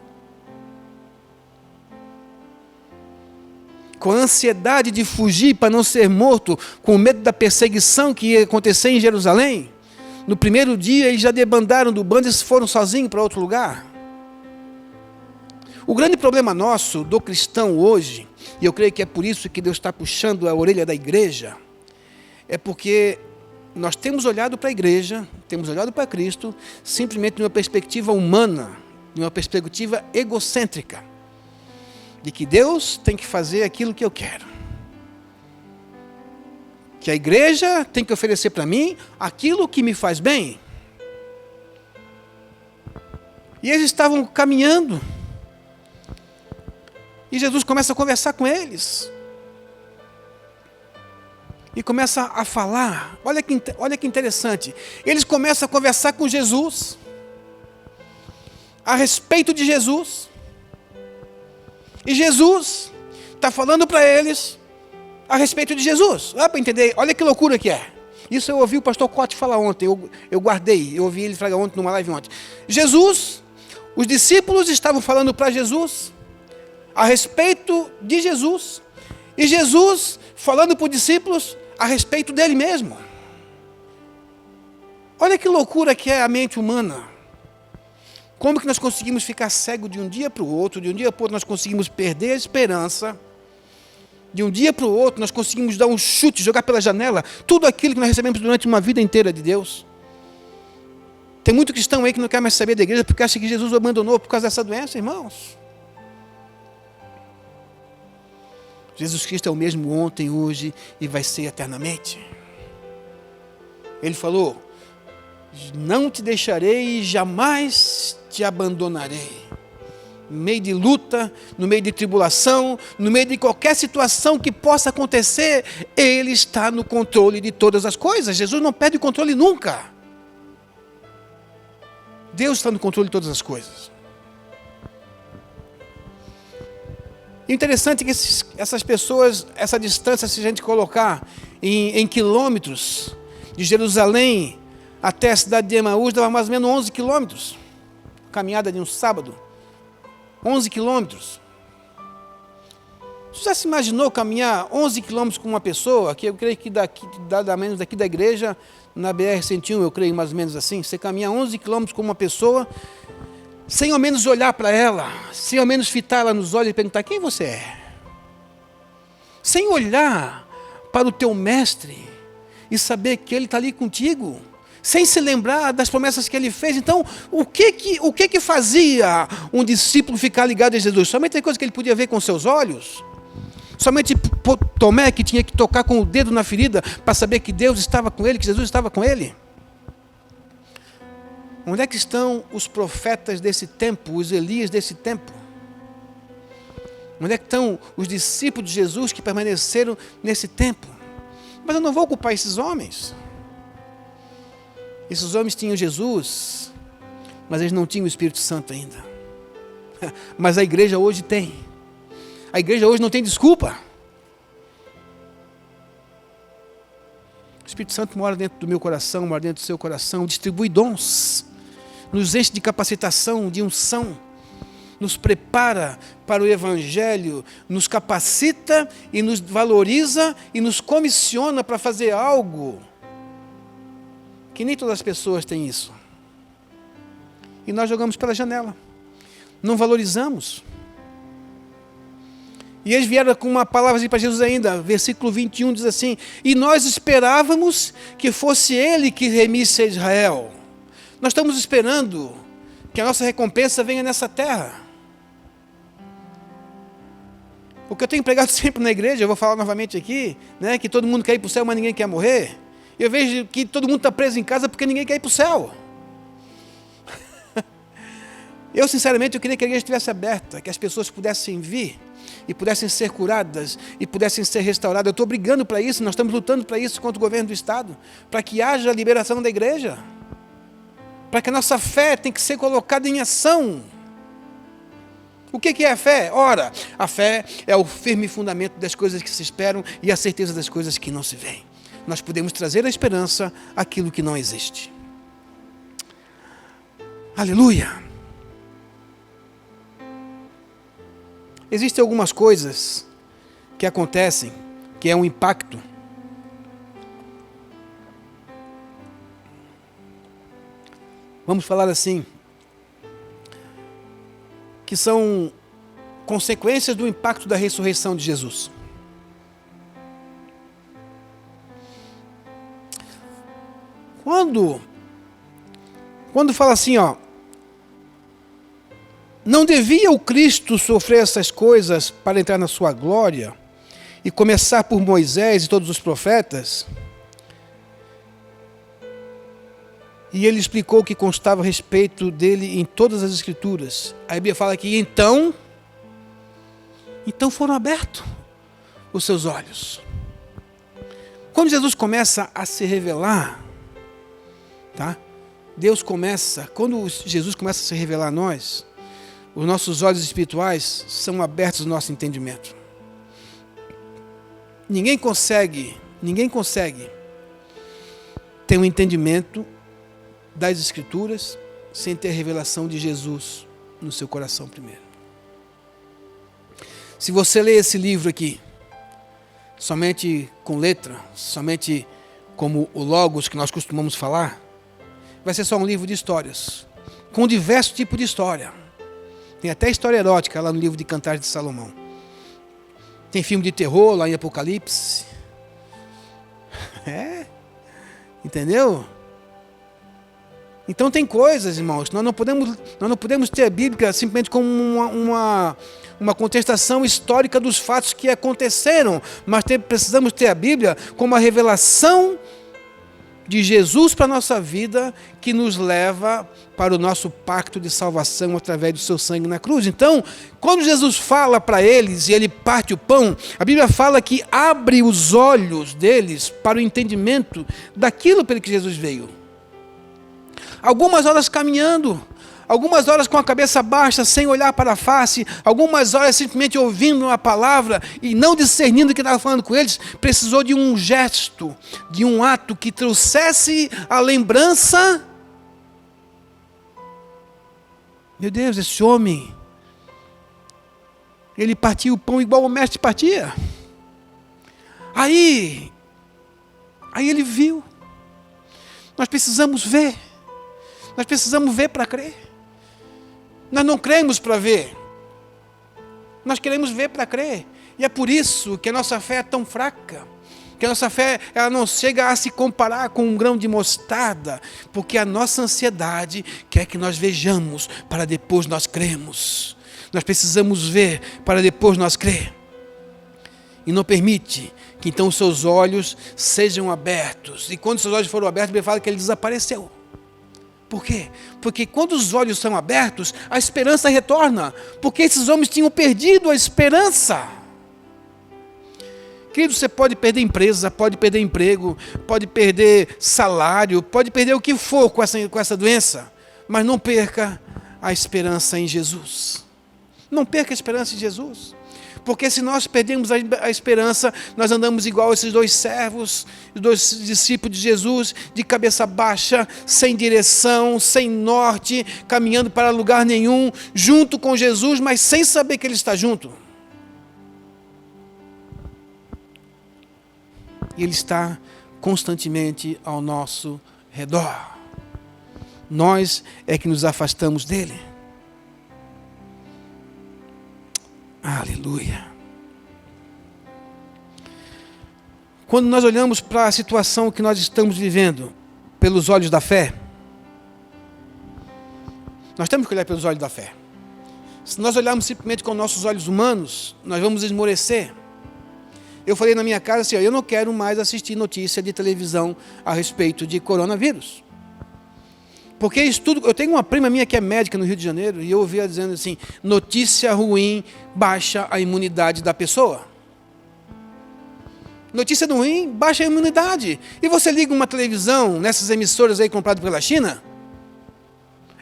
[SPEAKER 3] Com a ansiedade de fugir para não ser morto, com medo da perseguição que ia acontecer em Jerusalém, no primeiro dia eles já debandaram do bando e foram sozinhos para outro lugar. O grande problema nosso, do cristão hoje, e eu creio que é por isso que Deus está puxando a orelha da igreja, é porque nós temos olhado para a igreja, temos olhado para Cristo, simplesmente de uma perspectiva humana, de uma perspectiva egocêntrica, de que Deus tem que fazer aquilo que eu quero, que a igreja tem que oferecer para mim aquilo que me faz bem. E eles estavam caminhando, e Jesus começa a conversar com eles, e começa a falar. Olha que interessante, eles começam a conversar com Jesus, a respeito de Jesus, e Jesus está falando para eles a respeito de Jesus. Dá para entender? Olha que loucura que é. Isso eu ouvi o pastor Cote falar ontem, eu guardei, eu ouvi ele falar ontem, numa live ontem. Jesus, os discípulos estavam falando para Jesus a respeito de Jesus, e Jesus falando para os discípulos a respeito dele mesmo. Olha que loucura que é a mente humana. Como que nós conseguimos ficar cego de um dia para o outro, de um dia para o outro nós conseguimos perder a esperança, de um dia para o outro nós conseguimos dar um chute, jogar pela janela, tudo aquilo que nós recebemos durante uma vida inteira de Deus. Tem muito cristão aí que não quer mais saber da igreja porque acha que Jesus o abandonou por causa dessa doença, irmãos. Jesus Cristo é o mesmo ontem, hoje e vai ser eternamente. Ele falou: não te deixarei e jamais te abandonarei. No meio de luta, no meio de tribulação, no meio de qualquer situação que possa acontecer, Ele está no controle de todas as coisas. Jesus não perde o controle nunca. Deus está no controle de todas as coisas. Interessante que essas pessoas, essa distância, se a gente colocar em quilômetros, de Jerusalém até a cidade de Emaús, dava mais ou menos 11 quilômetros. Caminhada de um sábado. 11 quilômetros. Você já se imaginou caminhar 11 quilômetros com uma pessoa, que eu creio que menos daqui da igreja, na BR-101, eu creio mais ou menos assim, você caminha 11 quilômetros com uma pessoa, sem ao menos olhar para ela, sem ao menos fitar ela nos olhos e perguntar, quem você é? Sem olhar para o teu mestre e saber que ele está ali contigo, sem se lembrar das promessas que ele fez. Então, o que fazia um discípulo ficar ligado a Jesus? Somente a coisa que ele podia ver com seus olhos? Somente Tomé, que tinha que tocar com o dedo na ferida para saber que Deus estava com ele, que Jesus estava com ele? Onde é que estão os profetas desse tempo, os Elias desse tempo? Onde é que estão os discípulos de Jesus que permaneceram nesse tempo? Mas eu não vou culpar esses homens. Esses homens tinham Jesus, mas eles não tinham o Espírito Santo ainda. Mas a igreja hoje tem. A igreja hoje não tem desculpa. O Espírito Santo mora dentro do meu coração, mora dentro do seu coração, distribui dons, nos enche de capacitação, de unção, nos prepara para o Evangelho, nos capacita e nos valoriza e nos comissiona para fazer algo que nem todas as pessoas têm isso. E nós jogamos pela janela, não valorizamos. E eles vieram com uma palavra assim para Jesus ainda, versículo 21 diz assim, e nós esperávamos que fosse ele que remisse a Israel. Nós estamos esperando que a nossa recompensa venha nessa terra. O que eu tenho pregado sempre na igreja, eu vou falar novamente aqui, né, que todo mundo quer ir para o céu, mas ninguém quer morrer. Eu vejo que todo mundo está preso em casa porque ninguém quer ir para o céu. Eu, sinceramente, eu queria que a igreja estivesse aberta, que as pessoas pudessem vir e pudessem ser curadas e pudessem ser restauradas. Eu estou brigando para isso, nós estamos lutando para isso contra o governo do Estado, para que haja a liberação da igreja, para que a nossa fé tem que ser colocada em ação. O que é a fé? Ora, a fé é o firme fundamento das coisas que se esperam e a certeza das coisas que não se veem. Nós podemos trazer a esperança àquilo que não existe. Aleluia! Existem algumas coisas que acontecem, que é um impacto. Vamos falar assim, que são consequências do impacto da ressurreição de Jesus. Quando fala assim, não devia o Cristo sofrer essas coisas para entrar na sua glória e começar por Moisés e todos os profetas? E ele explicou o que constava a respeito dele em todas as Escrituras. A Bíblia fala que então foram abertos os seus olhos. Quando Jesus começa a se revelar, tá? Quando Jesus começa a se revelar a nós, os nossos olhos espirituais são abertos ao nosso entendimento. Ninguém consegue ter um entendimento das Escrituras sem ter a revelação de Jesus no seu coração primeiro. Se você ler esse livro aqui, somente com letra, somente como o Logos que nós costumamos falar, vai ser só um livro de histórias, com diversos tipos de história. Tem até história erótica lá no livro de Cantares de Salomão. Tem filme de terror lá em Apocalipse. Entendeu? Então tem coisas, irmãos, nós não podemos ter a Bíblia simplesmente como uma contestação histórica dos fatos que aconteceram, mas precisamos ter a Bíblia como a revelação de Jesus para a nossa vida, que nos leva para o nosso pacto de salvação através do seu sangue na cruz. Então, quando Jesus fala para eles e ele parte o pão, a Bíblia fala que abre os olhos deles para o entendimento daquilo pelo que Jesus veio. Algumas horas caminhando, algumas horas com a cabeça baixa, sem olhar para a face, algumas horas simplesmente ouvindo uma palavra e não discernindo o que estava falando com eles, precisou de um gesto, de um ato que trouxesse a lembrança. Meu Deus, esse homem Ele partia o pão igual o mestre partia. Aí ele viu. Nós precisamos ver. Nós precisamos ver para crer. Nós não cremos para ver. Nós queremos ver para crer. E é por isso que a nossa fé é tão fraca. Que a nossa fé ela não chega a se comparar com um grão de mostarda. Porque a nossa ansiedade quer que nós vejamos para depois nós cremos. Nós precisamos ver para depois nós crer. E não permite que então os seus olhos sejam abertos. E quando os seus olhos foram abertos, ele fala que ele desapareceu. Por quê? Porque quando os olhos são abertos, a esperança retorna. Porque esses homens tinham perdido a esperança. Querido, você pode perder empresa, pode perder emprego, pode perder salário, pode perder o que for com essa doença. Mas não perca a esperança em Jesus. Não perca a esperança em Jesus. Porque se nós perdemos a esperança, nós andamos igual esses dois servos, os dois discípulos de Jesus, de cabeça baixa, sem direção, sem norte, caminhando para lugar nenhum, junto com Jesus, mas sem saber que Ele está junto. Ele está constantemente ao nosso redor. Nós é que nos afastamos dele. Aleluia. Quando nós olhamos para a situação que nós estamos vivendo pelos olhos da fé, nós temos que olhar pelos olhos da fé. Se nós olharmos simplesmente com nossos olhos humanos, nós vamos esmorecer. Eu falei na minha casa assim, eu não quero mais assistir notícia de televisão a respeito de coronavírus. Porque estudo, eu tenho uma prima minha que é médica no Rio de Janeiro, e eu ouvia dizendo assim, notícia ruim baixa a imunidade da pessoa. Notícia ruim baixa a imunidade. E você liga uma televisão nessas emissoras aí compradas pela China,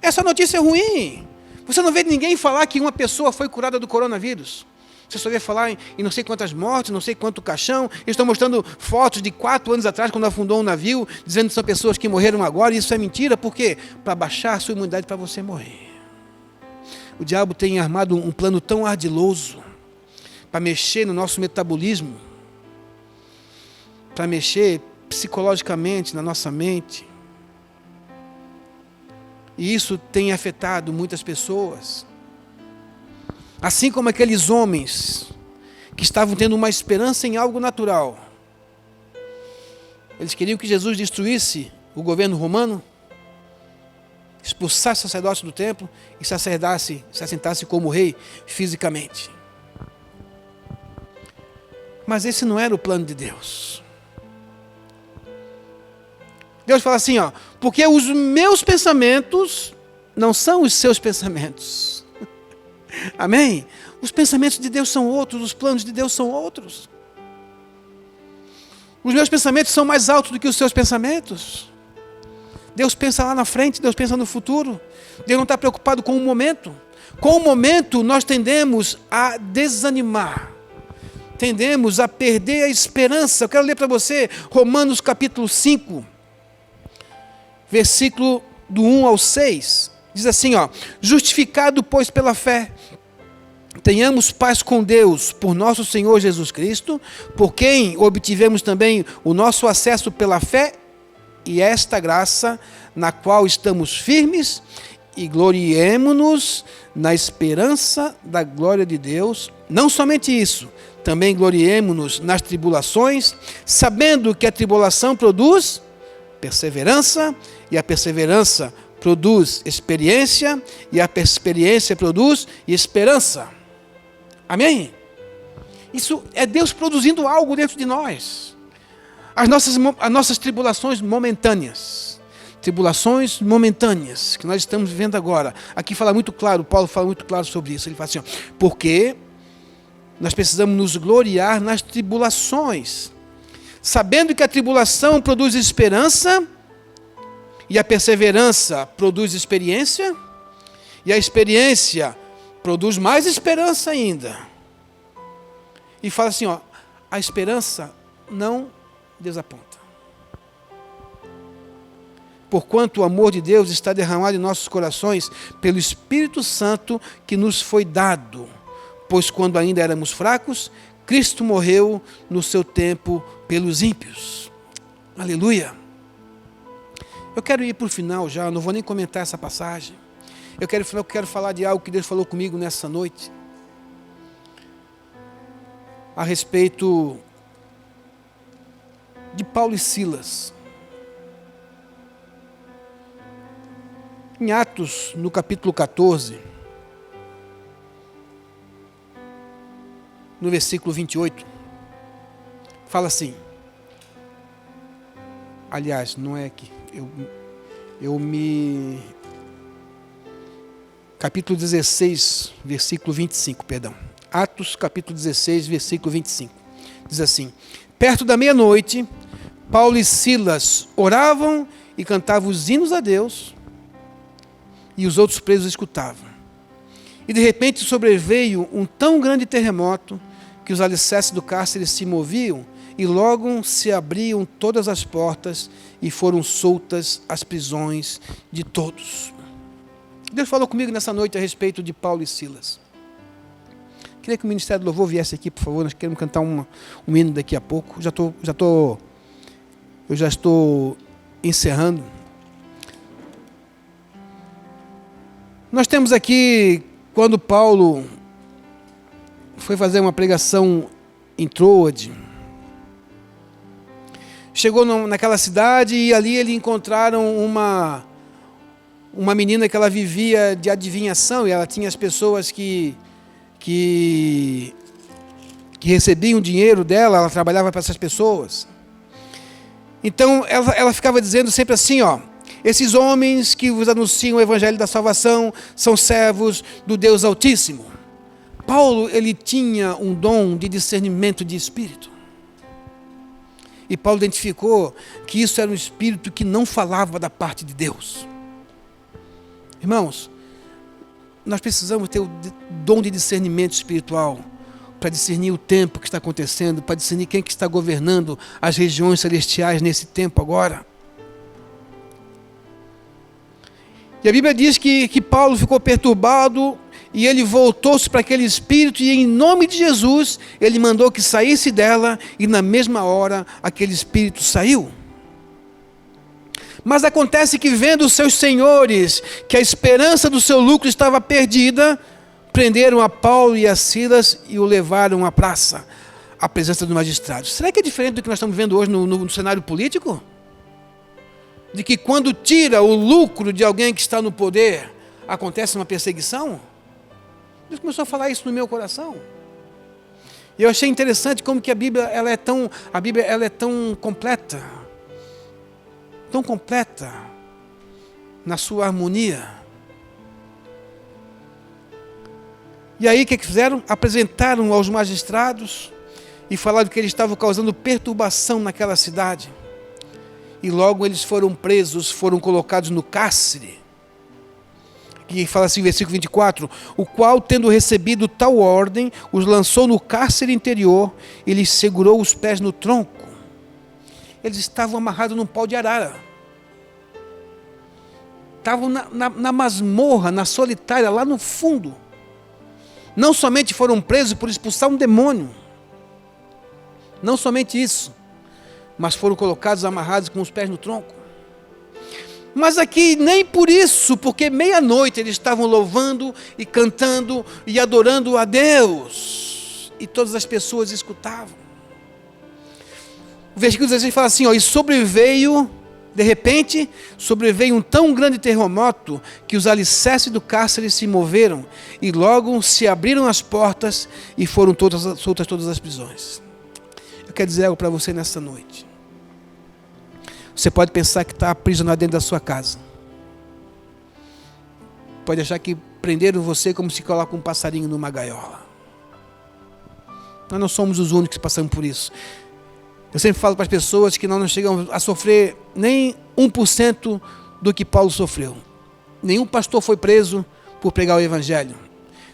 [SPEAKER 3] é só notícia ruim. Você não vê ninguém falar que uma pessoa foi curada do coronavírus. Você só vê falar em não sei quantas mortes, não sei quanto caixão. Eles estão mostrando fotos de 4 anos atrás, quando afundou um navio, dizendo que são pessoas que morreram agora. E isso é mentira, por quê? Para baixar a sua imunidade para você morrer. O diabo tem armado um plano tão ardiloso para mexer no nosso metabolismo, para mexer psicologicamente na nossa mente. E isso tem afetado muitas pessoas. Assim como aqueles homens que estavam tendo uma esperança em algo natural. Eles queriam que Jesus destruísse o governo romano, expulsasse o sacerdote do templo e se assentasse como rei fisicamente. Mas esse não era o plano de Deus. Deus fala assim, porque os meus pensamentos não são os seus pensamentos. Amém? Os pensamentos de Deus são outros, os planos de Deus são outros. Os meus pensamentos são mais altos do que os seus pensamentos. Deus pensa lá na frente, Deus pensa no futuro. Deus não está preocupado com o momento. Com o momento nós tendemos a desanimar. Tendemos a perder a esperança. Eu quero ler para você Romanos capítulo 5, versículo do 1 ao 6. Diz assim, justificado, pois, pela fé, tenhamos paz com Deus por nosso Senhor Jesus Cristo, por quem obtivemos também o nosso acesso pela fé, e esta graça na qual estamos firmes, e gloriemo-nos na esperança da glória de Deus. Não somente isso, também gloriemo-nos nas tribulações, sabendo que a tribulação produz perseverança, e a perseverança produz experiência, e a experiência produz esperança. Amém? Isso é Deus produzindo algo dentro de nós. As nossas tribulações momentâneas. Tribulações momentâneas que nós estamos vivendo agora. Aqui fala muito claro, Paulo fala muito claro sobre isso. Ele fala assim, porque nós precisamos nos gloriar nas tribulações, sabendo que a tribulação produz esperança, e a perseverança produz experiência, e a experiência produz mais esperança ainda. E fala assim, a esperança não desaponta. Porquanto o amor de Deus está derramado em nossos corações pelo Espírito Santo que nos foi dado. Pois quando ainda éramos fracos, Cristo morreu no seu tempo pelos ímpios. Aleluia. Eu quero ir para o final já, não vou nem comentar essa passagem. Eu quero falar de algo que Deus falou comigo nessa noite. A respeito de Paulo e Silas. Em Atos, no capítulo 14, no versículo 28, fala assim. Aliás, não é que capítulo 16, versículo 25, perdão. Atos, capítulo 16, versículo 25. Diz assim: perto da meia-noite, Paulo e Silas oravam e cantavam os hinos a Deus, e os outros presos escutavam. E de repente sobreveio um tão grande terremoto que os alicerces do cárcere se moviam, e logo se abriam todas as portas e foram soltas as prisões de todos. Deus falou comigo nessa noite a respeito de Paulo e Silas. Queria que o Ministério do Louvor viesse aqui, por favor. Nós queremos cantar um hino daqui a pouco. Eu já estou encerrando. Nós temos aqui, quando Paulo foi fazer uma pregação em Troade, chegou naquela cidade e ali eles encontraram uma menina que ela vivia de adivinhação, e ela tinha as pessoas que recebiam dinheiro dela, ela trabalhava para essas pessoas. Então ela ficava dizendo sempre assim, esses homens que vos anunciam o evangelho da salvação são servos do Deus Altíssimo. Paulo, ele tinha um dom de discernimento de espírito. E Paulo identificou que isso era um espírito que não falava da parte de Deus. Irmãos, nós precisamos ter o dom de discernimento espiritual para discernir o tempo que está acontecendo, para discernir quem que está governando as regiões celestiais nesse tempo agora. E a Bíblia diz que Paulo ficou perturbado e ele voltou-se para aquele espírito e em nome de Jesus ele mandou que saísse dela e na mesma hora aquele espírito saiu. Mas acontece que vendo os seus senhores que a esperança do seu lucro estava perdida, prenderam a Paulo e a Silas e o levaram à praça, à presença dos magistrados. Será que é diferente do que nós estamos vendo hoje no cenário político? De que quando tira o lucro de alguém que está no poder, acontece uma perseguição? Deus começou a falar isso no meu coração. E eu achei interessante como que a Bíblia ela é tão completa. Tão completa na sua harmonia. E aí o que fizeram? Apresentaram aos magistrados e falaram que eles estavam causando perturbação naquela cidade. E logo eles foram presos, foram colocados no cárcere. Que fala assim, versículo 24, o qual, tendo recebido tal ordem, os lançou no cárcere interior e lhes segurou os pés no tronco. Eles estavam amarrados num pau de arara. Estavam na masmorra, na solitária, lá no fundo. Não somente foram presos por expulsar um demônio. Não somente isso. Mas foram colocados amarrados com os pés no tronco. Mas aqui nem por isso, porque meia-noite eles estavam louvando e cantando e adorando a Deus. E todas as pessoas escutavam. O versículo 16 fala assim, e sobreveio, de repente, sobreveio um tão grande terremoto que os alicerces do cárcere se moveram e logo se abriram as portas e foram soltas todas as prisões. Eu quero dizer algo para você nessa noite. Você pode pensar que está aprisionado dentro da sua casa. Pode achar que prenderam você como se coloca um passarinho numa gaiola. Nós não somos os únicos que passamos por isso. Eu sempre falo para as pessoas que nós não chegamos a sofrer nem 1% do que Paulo sofreu. Nenhum pastor foi preso por pregar o evangelho.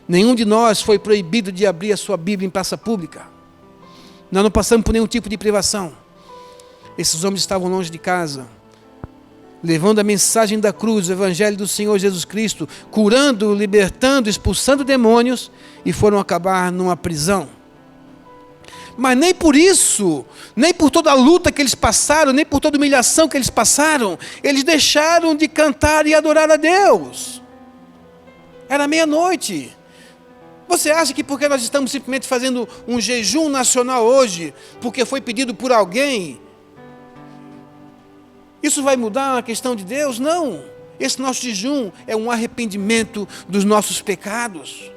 [SPEAKER 3] Nenhum de nós foi proibido de abrir a sua Bíblia em praça pública. Nós não passamos por nenhum tipo de privação. Esses homens estavam longe de casa, levando a mensagem da cruz, o evangelho do Senhor Jesus Cristo, curando, libertando, expulsando demônios, e foram acabar numa prisão. Mas nem por isso, nem por toda a luta que eles passaram, nem por toda a humilhação que eles passaram, eles deixaram de cantar e adorar a Deus. Era meia-noite. Você acha que porque nós estamos simplesmente fazendo um jejum nacional hoje, porque foi pedido por alguém, isso vai mudar a questão de Deus? Não. Esse nosso jejum é um arrependimento dos nossos pecados,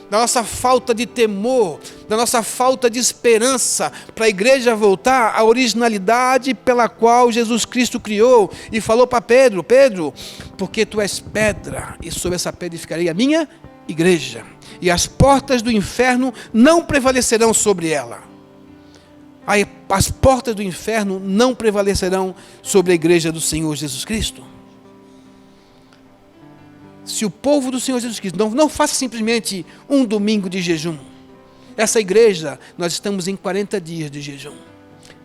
[SPEAKER 3] da nossa falta de temor, da nossa falta de esperança, para a igreja voltar à originalidade pela qual Jesus Cristo criou e falou para Pedro: Pedro, porque tu és pedra, e sobre essa pedra edificarei a minha igreja, e as portas do inferno não prevalecerão sobre ela. As portas do inferno não prevalecerão sobre a igreja do Senhor Jesus Cristo. Se o povo do Senhor Jesus Cristo não faça simplesmente um domingo de jejum. Essa igreja, nós estamos em 40 dias de jejum.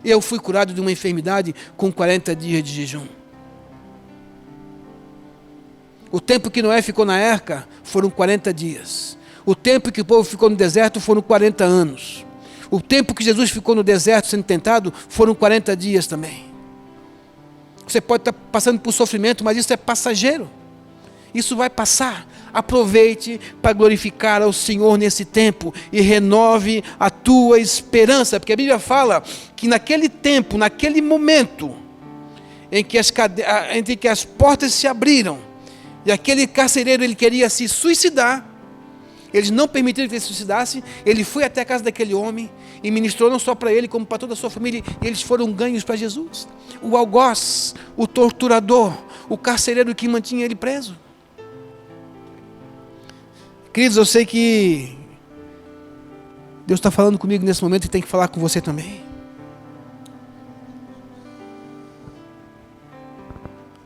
[SPEAKER 3] Eu fui curado de uma enfermidade com 40 dias de jejum. O tempo que Noé ficou na arca foram 40 dias. O tempo que o povo ficou no deserto foram 40 anos. O tempo que Jesus ficou no deserto sendo tentado foram 40 dias também. Você pode estar passando por sofrimento, mas isso é passageiro. Isso vai passar. Aproveite para glorificar ao Senhor nesse tempo e renove a tua esperança, porque a Bíblia fala que naquele tempo, naquele momento em que as portas se abriram e aquele carcereiro ele queria se suicidar, eles não permitiram que ele se suicidasse. Ele foi até a casa daquele homem e ministrou não só para ele, como para toda a sua família, e eles foram ganhos para Jesus. O algoz, o torturador, o carcereiro que mantinha ele preso. Queridos, eu sei que Deus está falando comigo nesse momento e tem que falar com você também.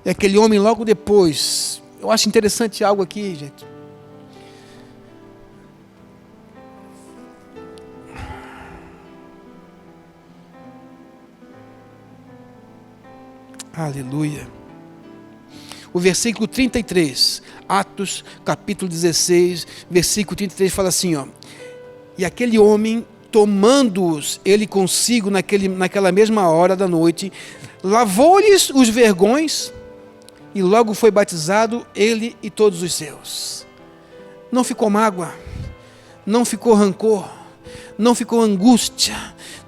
[SPEAKER 3] E aquele homem logo depois, eu acho interessante algo aqui, gente. Aleluia. O versículo 33, Atos capítulo 16, versículo 33 fala assim, ó: e aquele homem, tomando-os ele consigo naquela mesma hora da noite, lavou-lhes os vergões e logo foi batizado ele e todos os seus. Não ficou mágoa, não ficou rancor, não ficou angústia,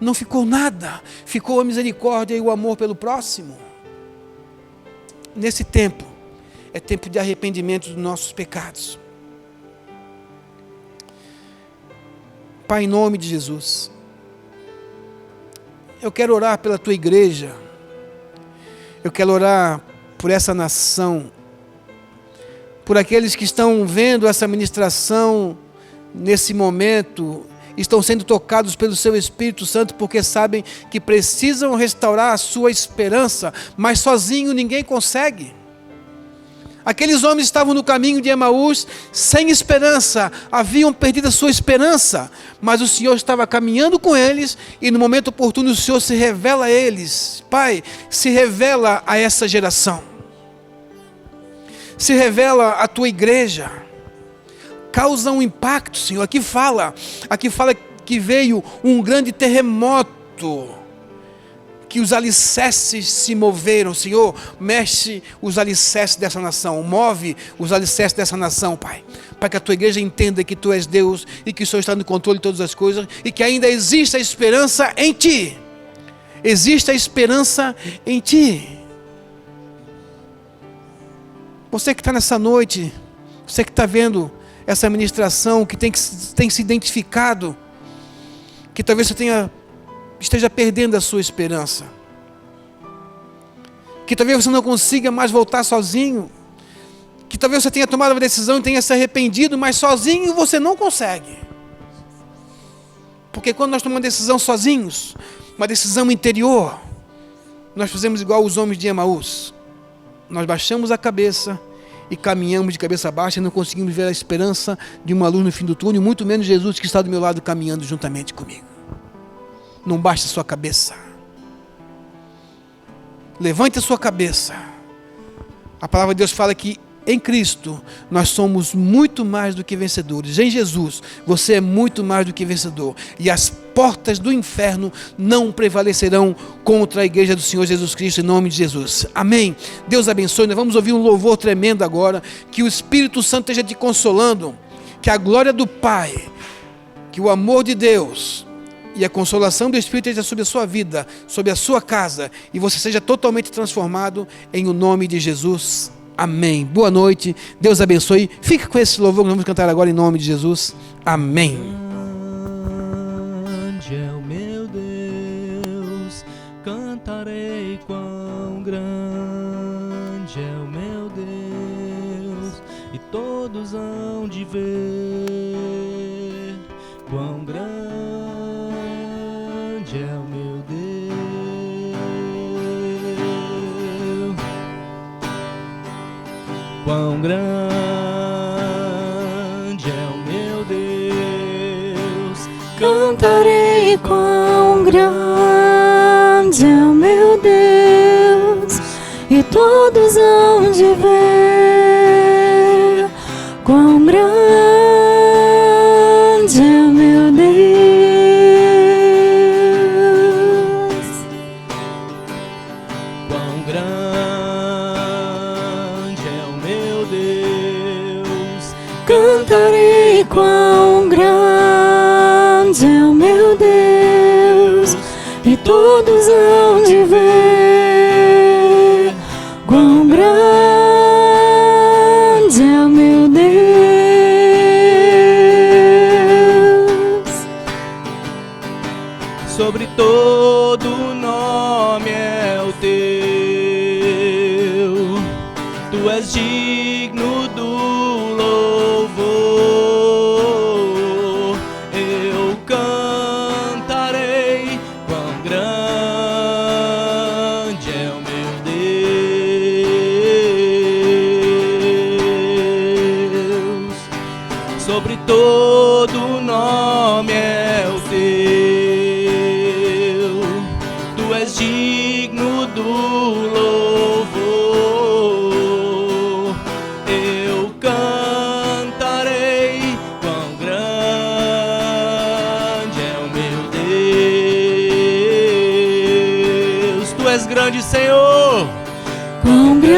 [SPEAKER 3] não ficou nada, ficou a misericórdia e o amor pelo próximo. Nesse tempo, é tempo de arrependimento dos nossos pecados. Pai, em nome de Jesus, eu quero orar pela tua igreja, eu quero orar por essa nação, por aqueles que estão vendo essa ministração nesse momento, estão sendo tocados pelo seu Espírito Santo, porque sabem que precisam restaurar a sua esperança, mas sozinho ninguém consegue. Aqueles homens estavam no caminho de Emaús, sem esperança, haviam perdido a sua esperança, mas o Senhor estava caminhando com eles, e no momento oportuno o Senhor se revela a eles. Pai, se revela a essa geração, se revela a tua igreja, causa um impacto, Senhor. Aqui fala que veio um grande terremoto, que os alicerces se moveram. Senhor, mexe os alicerces dessa nação, move os alicerces dessa nação, Pai, para que a tua igreja entenda que tu és Deus e que o Senhor está no controle de todas as coisas e que ainda existe a esperança em ti. Existe a esperança em ti. Você que está nessa noite, você que está vendo essa ministração, que tem se identificado, que talvez você esteja perdendo a sua esperança, que talvez você não consiga mais voltar sozinho, que talvez você tenha tomado uma decisão e tenha se arrependido, mas sozinho você não consegue. Porque quando nós tomamos uma decisão sozinhos, uma decisão interior, nós fazemos igual os homens de Emaús. Nós baixamos a cabeça e caminhamos de cabeça baixa e não conseguimos ver a esperança de uma luz no fim do túnel, muito menos Jesus que está do meu lado caminhando juntamente comigo. Não baixe a sua cabeça. Levante a sua cabeça. A palavra de Deus fala que em Cristo nós somos muito mais do que vencedores. Em Jesus você é muito mais do que vencedor. E as portas do inferno não prevalecerão contra a igreja do Senhor Jesus Cristo, em nome de Jesus. Amém. Deus abençoe. Nós vamos ouvir um louvor tremendo agora. Que o Espírito Santo esteja te consolando. Que a glória do Pai, que o amor de Deus e a consolação do Espírito esteja sobre a sua vida, sobre a sua casa, e você seja totalmente transformado em o nome de Jesus. Amém. Boa noite. Deus abençoe. Fique com esse louvor que nós vamos cantar agora em nome de Jesus. Amém.
[SPEAKER 2] Grande é o meu Deus, cantarei quão grande é o meu Deus, e todos hão de ver quão grande é o meu Deus, quão grande é o meu Deus,
[SPEAKER 1] Cantarei quão grande é o meu Deus, e todos hão de ver quão grande é o meu Deus.
[SPEAKER 2] quão grande é o meu Deus,
[SPEAKER 1] Cantarei quão grande é o meu Deus, e todos hão de ver quão grande é o meu Deus.
[SPEAKER 2] sobre todo nome é o teu, tu és digno do louvor, eu cantarei quão grande é o meu Deus, sobre todo nome é o teu, tu és digno do louvor, eu cantarei quão grande é o meu Deus, tu és grande, Senhor.
[SPEAKER 1] Quão grande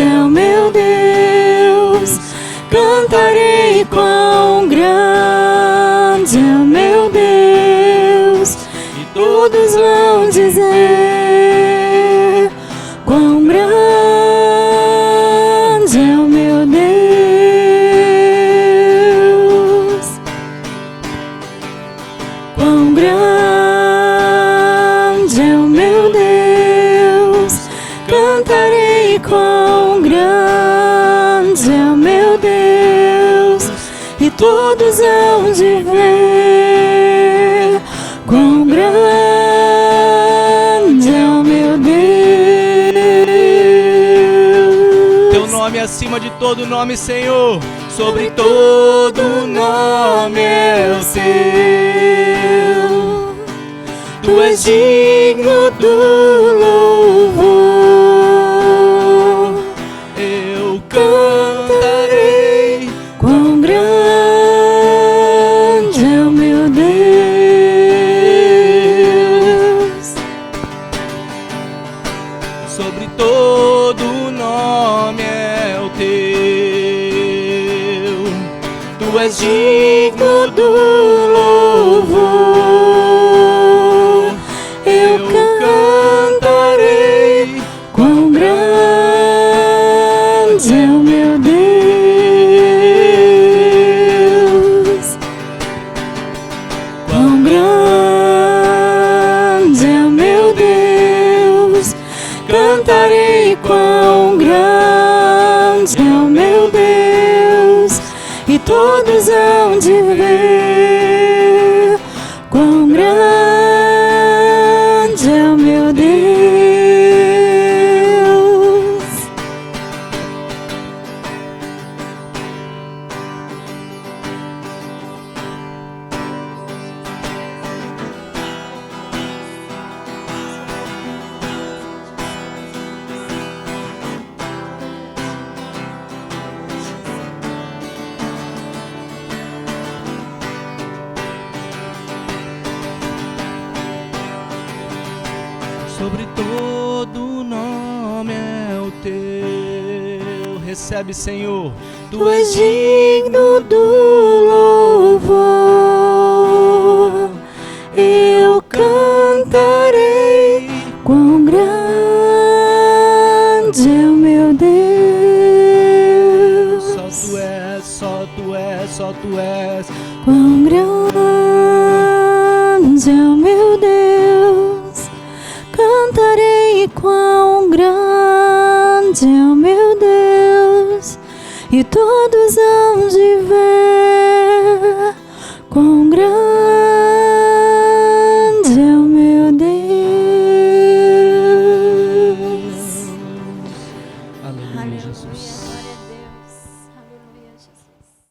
[SPEAKER 1] é o meu Deus, cantarei quão grande é o meu Deus,
[SPEAKER 2] E
[SPEAKER 1] todos vão dizer quão grande é o meu Deus, quão grande é o meu Deus, cantarei quão grande é o meu Deus, e todos hão de ver quão grande é o meu Deus.
[SPEAKER 2] teu nome é acima de todo nome, Senhor, sobre todo nome é o teu, tu és digno do louvor, eu cantarei
[SPEAKER 1] Quão grande é o meu Deus,
[SPEAKER 2] sobre todo nome é o teu, tu és digno do louvor, eu cantarei
[SPEAKER 1] quão grande é o meu Deus, quão grande é o meu Deus, cantarei quão grande é o meu Deus, e todos hão de ver quão grande é o meu Deus.
[SPEAKER 2] sobre todo nome é o teu. Recebe, Senhor.
[SPEAKER 1] Tu és digno do louvor. Eu cantarei quão grande é o meu Deus.
[SPEAKER 2] Só tu és, só tu és, só tu és.
[SPEAKER 1] Quão grande é o meu Deus. Cantarei quão grande é o meu Deus. E todos hão de ver quão grande